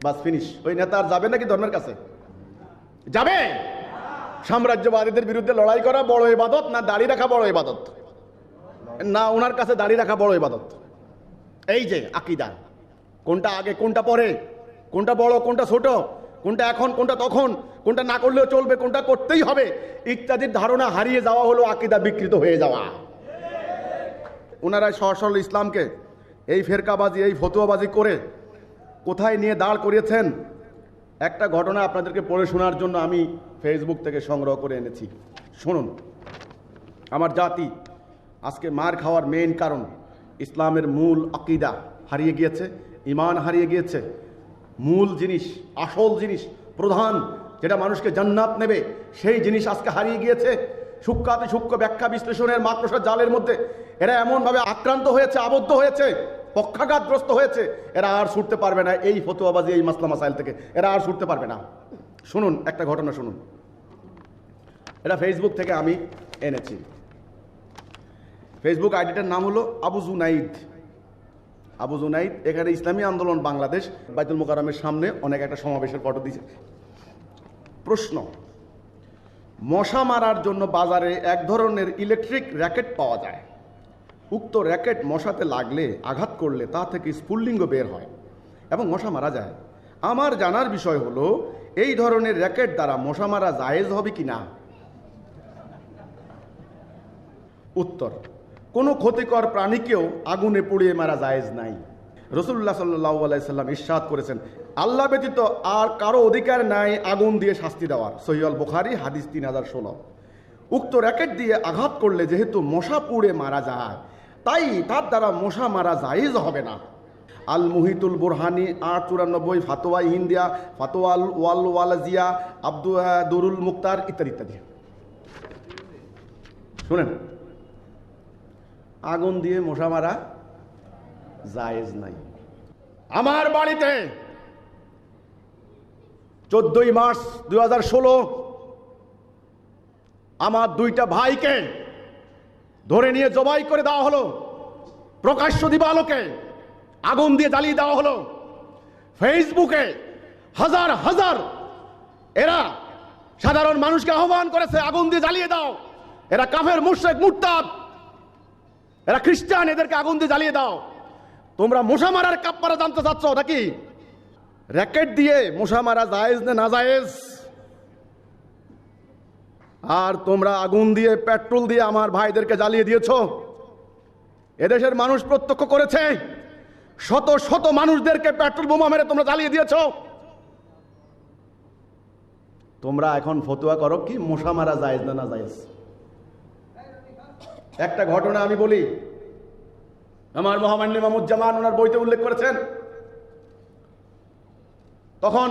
বাস ফিনিশ। ওই নেতা আর যাবে নাকি ধর্মের কাছে? যাবে? সাম্রাজ্যবাদীদের বিরুদ্ধে লড়াই করা বড় ইবাদত, না দাড়ি রাখা বড় ইবাদত? না, ওনার কাছে দাড়ি রাখা বড় ইবাদত। এই যে আকীদা, কোনটা আগে কোনটা পরে, কোনটা বড়, কোনটা ছোট, কোনটা এখন, কোনটা তখন, কোনটা না করলেও চলবে, কোনটা করতেই হবে ইত্যাদির ধারণা হারিয়ে যাওয়া হলো আকীদা বিকৃত হয়ে যাওয়া। ওনারা সরাসরি ইসলামকে এই ফেরকাবাজি, এই ফতুয়াবাজি করে কোথায় নিয়ে দাঁড় করিয়েছেন। একটা ঘটনা আপনাদেরকে পড়ে শোনার জন্য আমি ফেসবুক থেকে সংগ্রহ করে এনেছি, শুনুন। আমার জাতি আজকে মার খাওয়ার মেইন কারণ ইসলামের মূল আকীদা হারিয়ে গিয়েছে, ঈমান হারিয়ে গিয়েছে। মূল জিনিস, আসল জিনিস, প্রধান যেটা মানুষকে জান্নাত নেবে, সেই জিনিস আজকে হারিয়ে গিয়েছে। সূক্ষ্মাতি সূক্ষ্ম ব্যাখ্যা বিশ্লেষণের মাকড়সার জালের মধ্যে এরা এমনভাবে আক্রান্ত হয়েছে, আবদ্ধ হয়েছে, পক্ষাঘাতগ্রস্ত হয়েছে, এরা আর ছুটতে পারবে না এই ফতোয়াবাজি, এই মাসলা মাসাইল থেকে এরা আর ছুটতে পারবে না। শুনুন একটা ঘটনা, শুনুন। এটা ফেসবুক থেকে আমি এনেছি। ফেসবুক আইডিটার নাম হলো আবু জুনাইদ। আবু জুনাইদ এখানে ইসলামী আন্দোলন বাংলাদেশ বাইতুল মোকাররমের সামনে অনেক একটা সমাবেশের ফটো দিয়েছে। প্রশ্ন: মশা মারার জন্য বাজারে এক ধরনের ইলেকট্রিক র্যাকেট পাওয়া যায়। উক্ত র্যাকেট মশাতে লাগলে, আঘাত করলে তা থেকে স্ফুল্লিঙ্গ বের হয় এবং মশা মারা যায়। আমার জানার বিষয় হলো এই ধরনের র্যাকেট দ্বারা মশা মারা জায়েজ হবে কি না? উত্তর: কোনো ক্ষতিকর প্রাণীকেও আগুনে পুড়িয়ে মারা জায়েজ নাই। রাসূলুল্লাহ সাল্লাল্লাহু আলাইহি সাল্লাম ইরশাদ করেছেন, আল্লাহ ব্যতীত আর কারো অধিকার নাই আগুন দিয়ে শাস্তি দেওয়ার। সহিহ আল বুখারী হাদিস 3016। উক্ত র্যাকেট দিয়ে আঘাত করলে যেহেতু মশা পুড়ে মারা যায়, তাই তার দ্বারা মশা মারা জায়েজ হবে না। আল মুহিতুল বুরহানি 894, ফাতোয়া হিন্দিয়া, ফাতোয়া ওয়াল ওয়ালাজিয়া, দুরুল মুক্তার ইত্যাদি ইত্যাদি। শুনেন, আগুন দিয়ে মশা মারা জায়েজ নাই। আমার বাড়িতে 14ই মার্চ 2016 আমার দুইটা ভাইকে ধরে নিয়ে জবাই করে দেওয়া হলো, প্রকাশ্য দিবালোকে আগুন দিয়ে জ্বালিয়ে দেওয়া হলো। ফেসবুকে হাজার হাজার এরা সাধারণ মানুষকে আহ্বান করেছে আগুন দিয়ে জ্বালিয়ে দাও। এরা কাফের, মুশরিক, মুরতাদ, এরা খ্রিস্টান, এদেরকে আগুন দিয়ে জ্বালিয়ে দাও। তোমরা মশা মারার কাপ্পারা জানতে চাচ্ছ নাকি? র্যাকেট দিয়ে মশা মারা জায়েজ না না জায়েজ? আর তোমরা আগুন দিয়ে, পেট্রোল দিয়ে আমার ভাইদেরকে জ্বালিয়ে দিয়েছ। এদেশের মানুষ প্রত্যক্ষ করেছে, শত শত মানুষদেরকে পেট্রোল বোমা মেরে তোমরা জ্বালিয়ে দিয়েছ। তোমরা এখন ফতোয়া করো কি মশা মারা জায়েজ না না জায়েজ? একটা ঘটনা আমি বলি, আমার মহামান্য ইমামুজ্জামান ওনার বইতে উল্লেখ করেছেন। তখন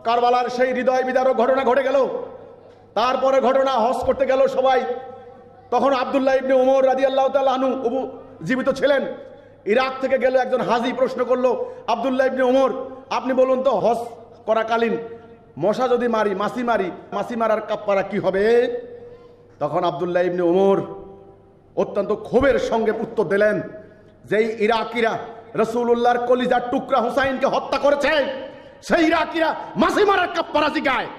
কারবালার সেই হৃদয় বিদারক ঘটনা ঘটে গেল। তারপরে ঘটনা, হজ করতে গেল সবাই। তখন আব্দুল্লাহ ইবনে উমর রাদিয়াল্লাহু তাআলা আনহু জীবিত ছিলেন। ইরাক থেকে গেল একজন হাজী, প্রশ্ন করলো, আব্দুল্লাহ ইবনে উমর আপনি বলুন তো, হজ করাকালীন মশা যদি মারি, মাছি মারার কাফারা কি হবে? তখন আব্দুল্লাহ ইবনে উমর অত্যন্ত ক্ষোভের সঙ্গে উত্তর দিলেন, যেই ইরাকিরা রাসূলুল্লাহর কলিজার টুকরা হুসাইনকে হত্যা করেছে, সেই ইরাকিরা মাছি মারার কাফারা জিগায়।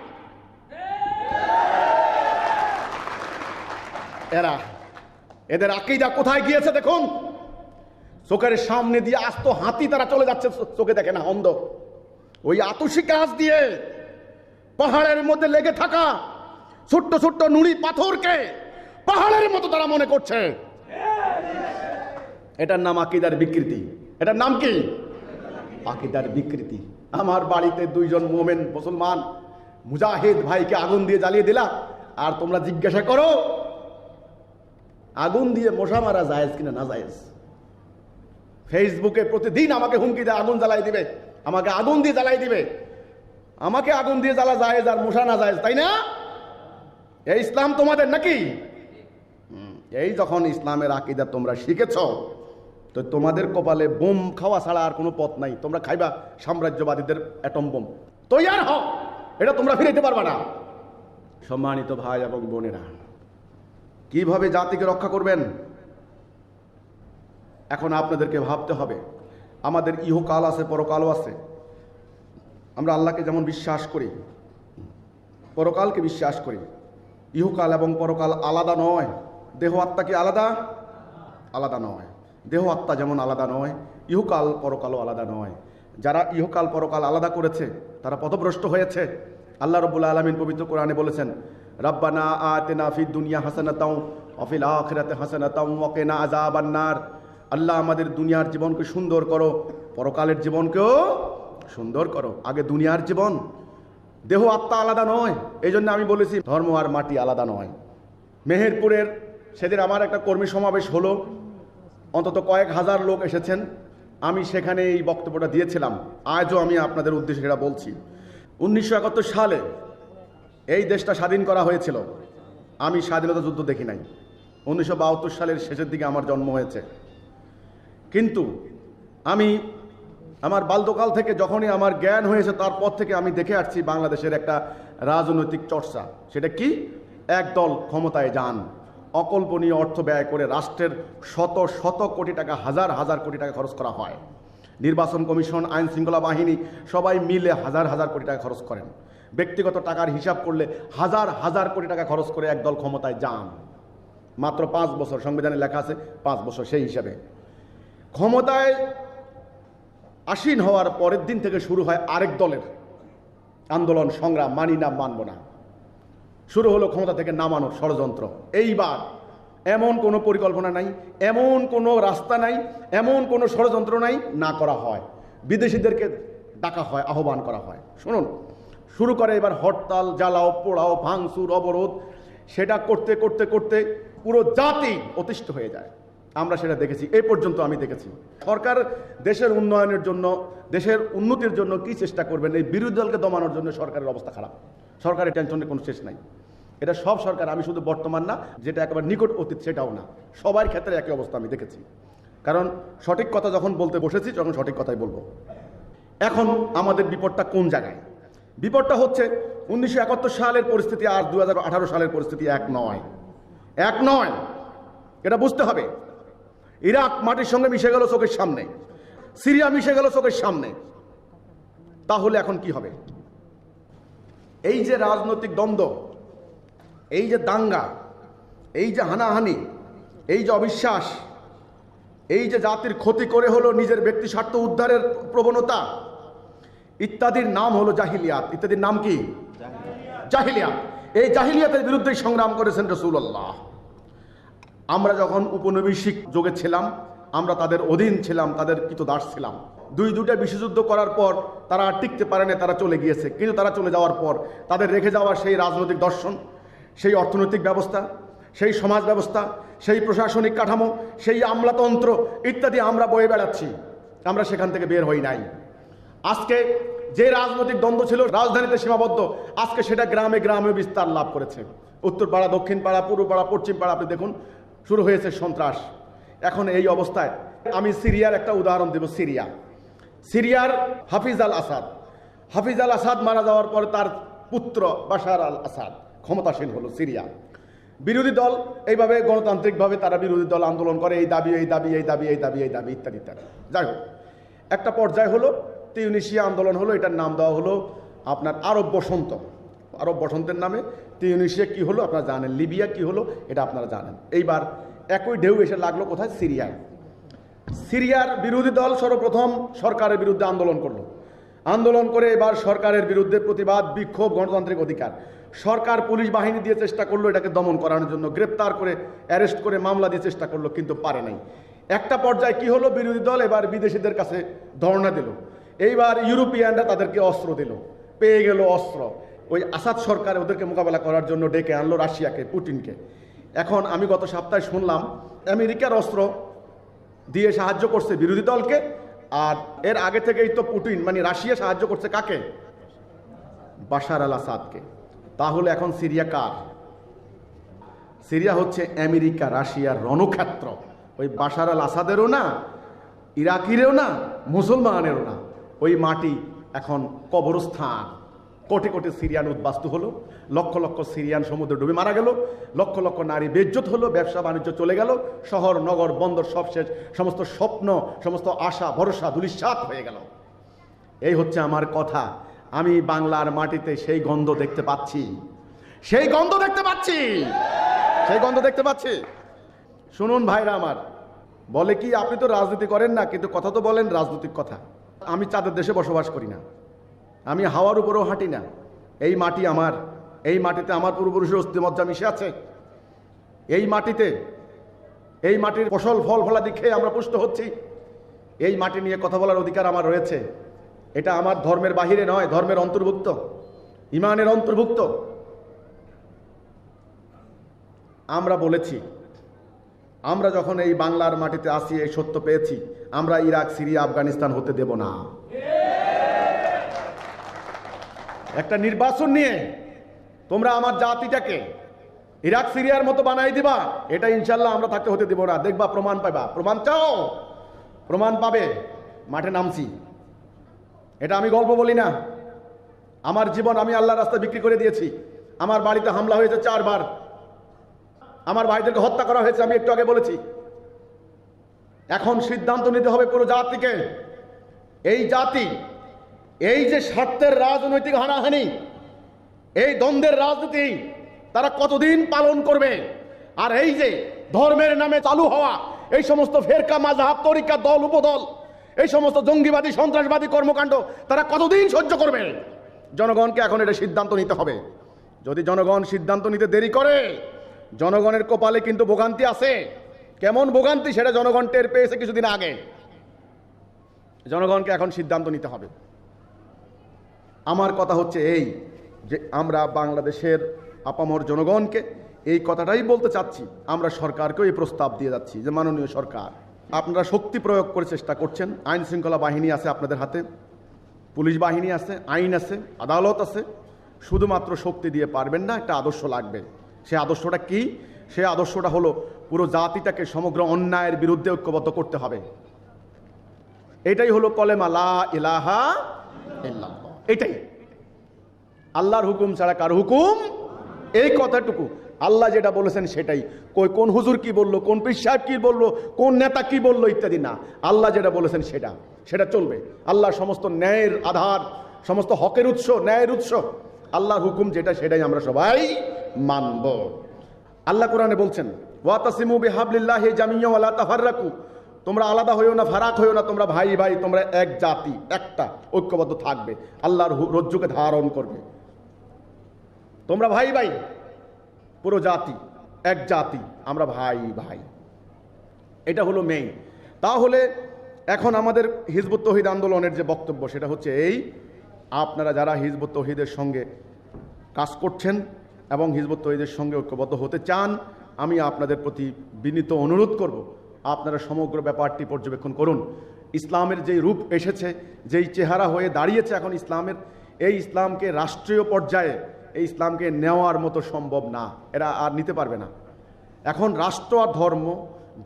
এদের আকীদা কোথায় গিয়েছে দেখুন। চোখের সামনে দিয়ে আস্ত হাতি তারা চলে যাচ্ছে, চোখে দেখে না, অন্ধ। ওই আতসী কাজ দিয়ে পাহাড়ের মধ্যে লেগে থাকা ছোট্ট ছোট্ট নুড়ি পাথরকে পাহাড়ের মতো তারা মনে করছে। এটার নাম আকীদার বিকৃতি। এটার নাম কি? আকীদার বিকৃতি। আমার বাড়িতে দুইজন মোমেন মুসলমান মুজাহিদ ভাইকে আগুন দিয়ে জ্বালিয়ে দিলা, আর তোমরা জিজ্ঞাসা করো আগুন দিয়ে মশা মারা জায়েজ কিনা না জায়েজ? ফেসবুকে প্রতিদিন আমাকে হুমকি দেয় আগুন জ্বালাই দিবে, আমাকে আগুন দিয়ে জ্বালাই দিবে। আমাকে আগুন দিয়ে জ্বালা জায়েজ আর মশা না জায়েজ, তাই না? এই ইসলাম তোমাদের নাকি? এই যখন ইসলামের আকীদা তোমরা শিখেছ, তো তোমাদের কপালে বোম খাওয়া ছাড়া আর কোনো পথ নাই। তোমরা খাইবা সাম্রাজ্যবাদীদের অ্যাটম বোম। তৈয়ার হও, এটা তোমরা ফিরাইতে পারবা না। সম্মানিত ভাই এবং বোনেরা, কিভাবে জাতিকে রক্ষা করবেন? এখন আপনাদেরকে ভাবতে হবে। আমাদের ইহকাল আছে, পরকালও আছে। আমরা আল্লাহকে যেমন বিশ্বাস করি, পরকালকে বিশ্বাস করি। ইহকাল এবং পরকাল আলাদা নয়। দেহ আত্মা কি আলাদা? আলাদা নয়। দেহ আত্মা যেমন আলাদা নয়, ইহকাল পরকালও আলাদা নয়। যারা ইহকাল পরকাল আলাদা করেছে তারা পথভ্রষ্ট হয়েছে। আল্লাহ রাব্বুল আলামিন পবিত্র কোরআনে বলেছেন, রাব্বানা আতিনা ফিদ দুনিয়া হাসানাতাও ওয়া ফিল আখিরাতি হাসানাতাও ওয়া কিনা আযাবান নার। আল্লাহ আমাদের দুনিয়ার জীবনকে সুন্দর করো, পরকালের জীবনকেও সুন্দর করো। আগে দুনিয়ার জীবন, দেহ আত্মা আলাদা নয়। এই জন্য আমি বলেছি ধর্ম আর মাটি আলাদা নয়। মেহেরপুরের সেদিন আমার একটা কর্মী সমাবেশ হলো, অন্তত কয়েক হাজার লোক এসেছেন। আমি সেখানে এই বক্তব্যটা দিয়েছিলাম। আজও আমি আপনাদের উদ্দেশ্যে সেটা বলছি। 1971 সালে এই দেশটা স্বাধীন করা হয়েছিল। আমি স্বাধীনতা যুদ্ধ দেখি নাই। 1972 সালের শেষের দিকে আমার জন্ম হয়েছে। কিন্তু আমি আমার বাল্যকাল থেকে যখনই আমার জ্ঞান হয়েছে তারপর থেকে আমি দেখে আসছি বাংলাদেশের একটা রাজনৈতিক চর্চা। সেটা কি? একদল ক্ষমতায় যান, অকল্পনীয় অর্থ ব্যয় করে রাষ্ট্রের শত শত কোটি টাকা, হাজার হাজার কোটি টাকা খরচ করা হয়। নির্বাচন কমিশন, আইন শৃঙ্খলা বাহিনী সবাই মিলে হাজার হাজার কোটি টাকা খরচ করেন। ব্যক্তিগত টাকার হিসাব করলে হাজার হাজার কোটি টাকা খরচ করে একদল ক্ষমতায় যান। মাত্র 5 বছর, সংবিধানে লেখা আছে 5 বছর। সেই হিসাবে ক্ষমতায় আসীন হওয়ার পরের দিন থেকে শুরু হয় আরেক দলের আন্দোলন, সংগ্রাম, মানি না মানব না। শুরু হলো ক্ষমতা থেকে নামানোর ষড়যন্ত্র। এইবার এমন কোনো পরিকল্পনা নাই, এমন কোনো রাস্তা নাই, এমন কোনো ষড়যন্ত্র নাই না করা হয়। বিদেশিদেরকে ডাকা হয়, আহ্বান করা হয়। শুনুন, শুরু করে এবার হরতাল, জ্বালাও পোড়াও, ভাঙচুর, অবরোধ। সেটা করতে করতে করতে পুরো জাতি অতিষ্ঠ হয়ে যায়। আমরা সেটা দেখেছি, এই পর্যন্ত আমি দেখেছি। সরকার দেশের উন্নয়নের জন্য, দেশের উন্নতির জন্য কি চেষ্টা করবেন, এই বিরোধী দলকে দমানোর জন্য সরকারের অবস্থা খারাপ। সরকারের টেনশনের কোনো শেষ নাই। এটা সব সরকার, আমি শুধু বর্তমান না, যেটা একেবারে নিকট অতীত সেটাও না, সবার ক্ষেত্রে একই অবস্থা আমি দেখেছি। কারণ সঠিক কথা যখন বলতে বসেছি তখন সঠিক কথাই বলবো। এখন আমাদের বিপদটা কোন জায়গায়? বিপদটা হচ্ছে 1971 সালের পরিস্থিতি আর 2018 সালের পরিস্থিতি এক নয়, এক নয়। এটা বুঝতে হবে। ইরাক মাটির সঙ্গে মিশে গেল চোখের সামনে, সিরিয়া মিশে গেল চোখের সামনে। তাহলে এখন কি হবে? এই যে রাজনৈতিক দ্বন্দ্ব, এই যে দাঙ্গা, এই যে হানাহানি, এই যে অবিশ্বাস, এই যে জাতির ক্ষতি করে হলো নিজের ব্যক্তি স্বার্থ উদ্ধারের প্রবণতা, ইত্যাদির নাম হলো জাহিলিয়াত। ইত্যাদির নাম কি? জাহিলিয়াত। এই জাহিলিয়াতের বিরুদ্ধে সংগ্রাম করেছেন রাসূলুল্লাহ। আমরা যখন উপনিবেশিক যুগে ছিলাম, আমরা তাদের অধীন ছিলাম, তাদের কৃতদাস ছিলাম। দুইটা বিশ্বযুদ্ধ করার পর তারা আর টিকতে পারে না, তারা চলে গিয়েছে। কিন্তু তারা চলে যাওয়ার পর তাদের রেখে যাওয়া সেই রাজনৈতিক দর্শন, সেই অর্থনৈতিক ব্যবস্থা, সেই সমাজ ব্যবস্থা, সেই প্রশাসনিক কাঠামো, সেই আমলাতন্ত্র ইত্যাদি আমরা বয়ে বেড়াচ্ছি। আমরা সেখান থেকে বের হই নাই। আজকে যে রাজনৈতিক দ্বন্দ্ব ছিল রাজধানীতে সীমাবদ্ধ, আজকে সেটা গ্রামে গ্রামে বিস্তার লাভ করেছে। উত্তর পাড়া, দক্ষিণ পাড়া, পূর্ব পাড়া, পশ্চিম পাড়া, আপনি দেখুন শুরু হয়েছে সন্ত্রাস। এখন এই অবস্থায় আমি সিরিয়ার একটা উদাহরণ দেব। সিরিয়ার হাফিজ আল আসাদ মারা যাওয়ার পর তার পুত্র বাশার আল আসাদ ক্ষমতাসীন হলো সিরিয়া। বিরোধী দল এইভাবে গণতান্ত্রিকভাবে তারা বিরোধী দল আন্দোলন করে, এই দাবি, এই দাবি, এই দাবি, এই দাবি, এই দাবি ইত্যাদি ইত্যাদি। যাই হোক, একটা পর্যায় হলো তিউনিসিয়া আন্দোলন হলো। এটার নাম দেওয়া হলো আপনার আরব বসন্ত। আরব বসন্তের নামে তিউনিসিয়া কি হলো আপনারা জানেন, লিবিয়া কি হলো এটা আপনারা জানেন। এইবার একই ঢেউ এসে লাগলো কোথায়? সিরিয়ায়। সিরিয়ার বিরোধী দল সর্বপ্রথম সরকারের বিরুদ্ধে আন্দোলন করলো। আন্দোলন করে এবার সরকারের বিরুদ্ধে প্রতিবাদ, বিক্ষোভ, গণতান্ত্রিক অধিকার। সরকার পুলিশ বাহিনী দিয়ে চেষ্টা করলো এটাকে দমন করানোর জন্য, গ্রেপ্তার করে, অ্যারেস্ট করে, মামলা দিয়ে চেষ্টা করলো, কিন্তু পারে নাই। একটা পর্যায়ে কি হলো? বিরোধী দল এবার বিদেশিদের কাছে ধর্ণা দিল। এইবার ইউরোপিয়ানরা তাদেরকে অস্ত্র দিল, পেয়ে গেল অস্ত্র। ওই আসাদ সরকার ওদেরকে মোকাবেলা করার জন্য ডেকে আনলো রাশিয়াকে, পুটিনকে। এখন আমি গত সপ্তাহে শুনলাম আমেরিকার অস্ত্র দিয়ে সাহায্য করছে বিরোধী দলকে, আর এর আগে থেকেই তো পুটিন মানে রাশিয়া সাহায্য করছে কাকে? বাশার আল আসাদকে। তাহলে এখন সিরিয়া কার? সিরিয়া হচ্ছে আমেরিকা রাশিয়ার রণক্ষেত্র। ওই বাশার আল আসাদেরও না, ইরাকিরও না, মুসলমানেরও না। ওই মাটি এখন কবরস্থান। কোটি কোটি সিরিয়ান উদ্বাস্তু হলো, লক্ষ লক্ষ সিরিয়ান সমুদ্রে ডুবে মারা গেল, লক্ষ লক্ষ নারী বেজ্জত হলো, ব্যবসা বাণিজ্য চলে গেল, শহর নগর বন্দর সব শেষ, সমস্ত স্বপ্ন, সমস্ত আশা ভরসা ধূলিসাৎ হয়ে গেল। এই হচ্ছে আমার কথা। আমি বাংলার মাটিতে সেই গন্ধ দেখতে পাচ্ছি, সেই গন্ধ দেখতে পাচ্ছি, সেই গন্ধ দেখতে পাচ্ছি। শুনুন ভাইরা আমার, বলে কি আপনি তো রাজনীতি করেন না, কিন্তু কথা তো বলেন রাজনৈতিক কথা। আমি চাঁদের দেশে বসবাস করি না, আমি হাওয়ার উপরেও হাঁটি না। এই মাটি আমার, এই মাটিতে আমার পূর্বপুরুষের অস্থিমজ্জা মিশে আছে। এই মাটির ফসল ফল ফলাদি খেয়ে আমরা পুষ্ট হচ্ছি। এই মাটি নিয়ে কথা বলার অধিকার আমার রয়েছে। এটা আমার ধর্মের বাহিরে নয়, ধর্মের অন্তর্ভুক্ত, ইমানের অন্তর্ভুক্ত। আমরা বলেছি, আমরা যখন এই বাংলার মাটিতে আসি, এই সত্য পেয়েছি, আমরা ইরাক, সিরিয়া, আফগানিস্তান হতে দেব না। একটা নির্বাচন নিয়ে তোমরা আমার জাতিটাকে ইরাক সিরিয়ার মতো বানাই দিবা, এটা ইনশাল্লাহ আমরা থাকতে হতে দেব না। দেখবা, প্রমাণ পাইবা। প্রমাণ চাও, প্রমাণ পাবে। মাঠে নামছি, এটা আমি গল্প বলি না। আমার জীবন আমি আল্লাহর রাস্তায় বিক্রি করে দিয়েছি। আমার বাড়িতে হামলা হয়েছে 4 বার, আমার ভাইদেরকে হত্যা করা হয়েছে, আমি একটু আগে বলেছি। এখন সিদ্ধান্ত নিতে হবে পুরো জাতিকে। এই জাতি এই যে স্বার্থের রাজনৈতিক হানাহানি, এই দ্বন্দ্বের রাজনীতি তারা কতদিন পালন করবে? আর এই যে ধর্মের নামে চালু হওয়া এই সমস্ত ফেরকা, মাযহাব, তরিকা, দল, উপদল, এই সমস্ত জঙ্গিবাদী, সন্ত্রাসবাদী কর্মকাণ্ড তারা কতদিন সহ্য করবে? জনগণকে এখন এটা সিদ্ধান্ত নিতে হবে। যদি জনগণ সিদ্ধান্ত নিতে দেরি করে, জনগণের কপালে কিন্তু ভোগান্তি আছে। কেমন ভোগান্তি সেটা জনগণ টের পেয়েছে কিছুদিন আগে। জনগণকে এখন সিদ্ধান্ত নিতে হবে। আমার কথা হচ্ছে এই যে আমরা বাংলাদেশের আপামর জনগণকে এই কথাটাই বলতে চাচ্ছি। আমরা সরকারকেও এই প্রস্তাব দিয়ে যাচ্ছি যে মাননীয় সরকার, আপনারা শক্তি প্রয়োগ করে চেষ্টা করছেন। আইন শৃঙ্খলা বাহিনী আছে আপনাদের হাতে, পুলিশ বাহিনী আছে, আইন আছে, আদালত আছে। শুধুমাত্র শক্তি দিয়ে পারবেন না, একটা আদর্শ লাগবে। সে আদর্শটা কি? সে আদর্শটা হলো পুরো জাতিটাকে সমগ্র অন্যায়ের বিরুদ্ধে ঐক্যবদ্ধ করতে হবে। এটাই হলো কলেমা লা ইলাহা ইল্লাল্লাহ। এটাই আল্লাহর হুকুম ছাড়া কার হুকুম, এই কথাটুকু। আল্লাহ যেটা বলেছেন সেটাই। কোন হুজুর কি বললো, কোন পীর সাহেব কি বললো, কোন নেতা কি বললো ইত্যাদি না। আল্লাহ যেটা বলেছেন সেটা চলবে। আল্লাহ সমস্ত ন্যায়ের আধার, সমস্ত হকের উৎস, ন্যায়ের উৎস। আল্লাহর হুকুম যেটা সেটাই আমরা সবাই মানব। আল্লাহ কোরআনে বলছেন, ওয়াতাসিমু বিহাবলিল্লাহি জামিয়া ওয়া লা তাফাররাকু, তোমরা আলাদা হইও না, ফারাক হইও না, তোমরা ভাই ভাই, তোমরা এক জাতি, একটা ঐক্যবদ্ধ থাকবে, আল্লাহর রজ্জুকে ধারণ করবে। তোমরা ভাই ভাই, পুরো জাতি এক জাতি, আমরা ভাই ভাই, এটা হলো মেইন। তাহলে এখন আমাদের হিজবুত তৌহিদ আন্দোলনের যে বক্তব্য সেটা হচ্ছে এই, আপনারা যারা হিজবুত তৌহিদের সঙ্গে কাজ করছেন এবং হিজবুত তৌহিদের সঙ্গে ঐক্যবদ্ধ হতে চান, আমি আপনাদের প্রতি বিনীত অনুরোধ করব, আপনারা সমগ্র ব্যাপারটি পর্যবেক্ষণ করুন। ইসলামের যেই রূপ এসেছে, যেই চেহারা হয়ে দাঁড়িয়েছে এখন ইসলামের, এই ইসলামকে রাষ্ট্রীয় পর্যায়ে এই ইসলামকে নেওয়ার মতো সম্ভব না, এরা আর নিতে পারবে না। এখন রাষ্ট্র আর ধর্ম,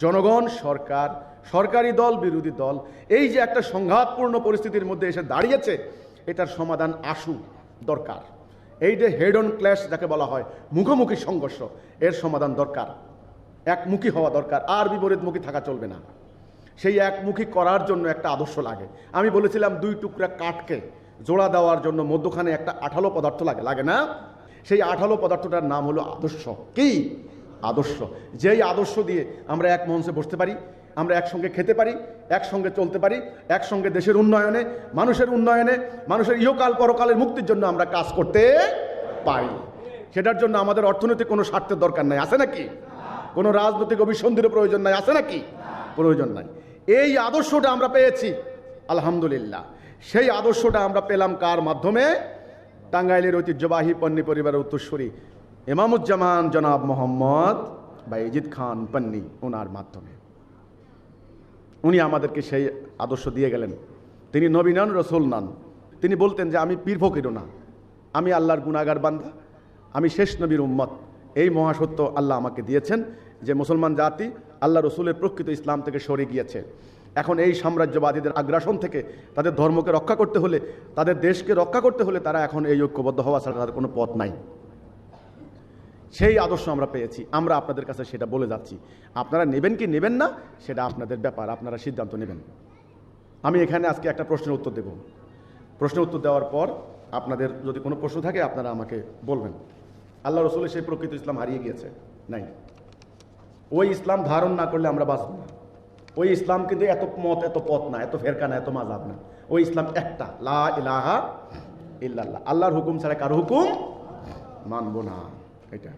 জনগণ, সরকার, সরকারি দল, বিরোধী দল, এই যে একটা সংঘাতপূর্ণ পরিস্থিতির মধ্যে এসে দাঁড়িয়েছে, এটার সমাধান আশু দরকার। এই যে হেড অন ক্ল্যাশ যাকে বলা হয়, মুখোমুখি সংঘর্ষ, এর সমাধান দরকার। একমুখী হওয়া দরকার, আর বিপরীতমুখী থাকা চলবে না। সেই একমুখী করার জন্য একটা আদর্শ লাগে। আমি বলেছিলাম 2 টুকরা কাঠকে জোড়া দেওয়ার জন্য মধ্যখানে একটা আঠালো পদার্থ লাগে না? সেই আঠালো পদার্থটার নাম হলো আদর্শ। কি আদর্শ? যেই আদর্শ দিয়ে আমরা এক মঞ্চে বসতে পারি, আমরা একসঙ্গে খেতে পারি, একসঙ্গে চলতে পারি, একসঙ্গে দেশের উন্নয়নে, মানুষের ইহকাল পরকালের মুক্তির জন্য আমরা কাজ করতে পারি। সেটার জন্য আমাদের অর্থনৈতিক কোনো স্বার্থের দরকার নাই, আছে নাকি? কোনো রাজনৈতিক অভিসন্ধির প্রয়োজন নাই, আছে নাকি? প্রয়োজন নাই। এই আদর্শটা আমরা পেয়েছি আলহামদুলিল্লাহ। সেই আদর্শটা আমরা পেলাম কার মাধ্যমে? টাঙ্গাইলের ঐতিহ্যবাহী পন্নী পরিবারের উত্তরসূরি ইমামুজ্জামান জনাব মোহাম্মদ বাইজিদ খান পন্নী, ওনার মাধ্যমে। উনি আমাদেরকে সেই আদর্শ দিয়ে গেলেন। তিনি নবী নন, রসুল নন। তিনি বলতেন যে আমি পীর ফকিরও না, আমি আল্লাহর গুনাহগার বান্দা, আমি শেষ নবীর উম্মত। এই মহাসত্য আল্লাহ আমাকে দিয়েছেন যে মুসলমান জাতি আল্লাহ রসুলের প্রকৃত ইসলাম থেকে সরে গিয়েছে। এখন এই সাম্রাজ্যবাদীদের আগ্রাসন থেকে তাদের ধর্মকে রক্ষা করতে হলে, তাদের দেশকে রক্ষা করতে হলে তারা এখন এই ঐক্যবদ্ধ হওয়া ছাড়া তাদের কোনো পথ নাই। সেই আদর্শ আমরা পেয়েছি, আমরা আপনাদের কাছে সেটা বলে যাচ্ছি। আপনারা নেবেন কি নেবেন না সেটা আপনাদের ব্যাপার, আপনারা সিদ্ধান্ত নেবেন। আমি এখানে আজকে একটা প্রশ্নের উত্তর দেব। প্রশ্নের উত্তর দেওয়ার পর আপনাদের যদি কোনো প্রশ্ন থাকে আপনারা আমাকে বলবেন। আল্লাহ রসুলের সেই প্রকৃত ইসলাম হারিয়ে গিয়েছে, নাই। ওই ইসলাম ধারণ না করলে আমরা বাঁচব না। ওই ইসলাম কিন্তু এত মত, এত পথ না, এত ফেরকা না, এত মাযহাব না। ওই ইসলাম একটা, লা ইলাহা ইল্লাল্লাহ, আল্লাহর হুকুম ছাড়া কারো হুকুম মানব না, এটা।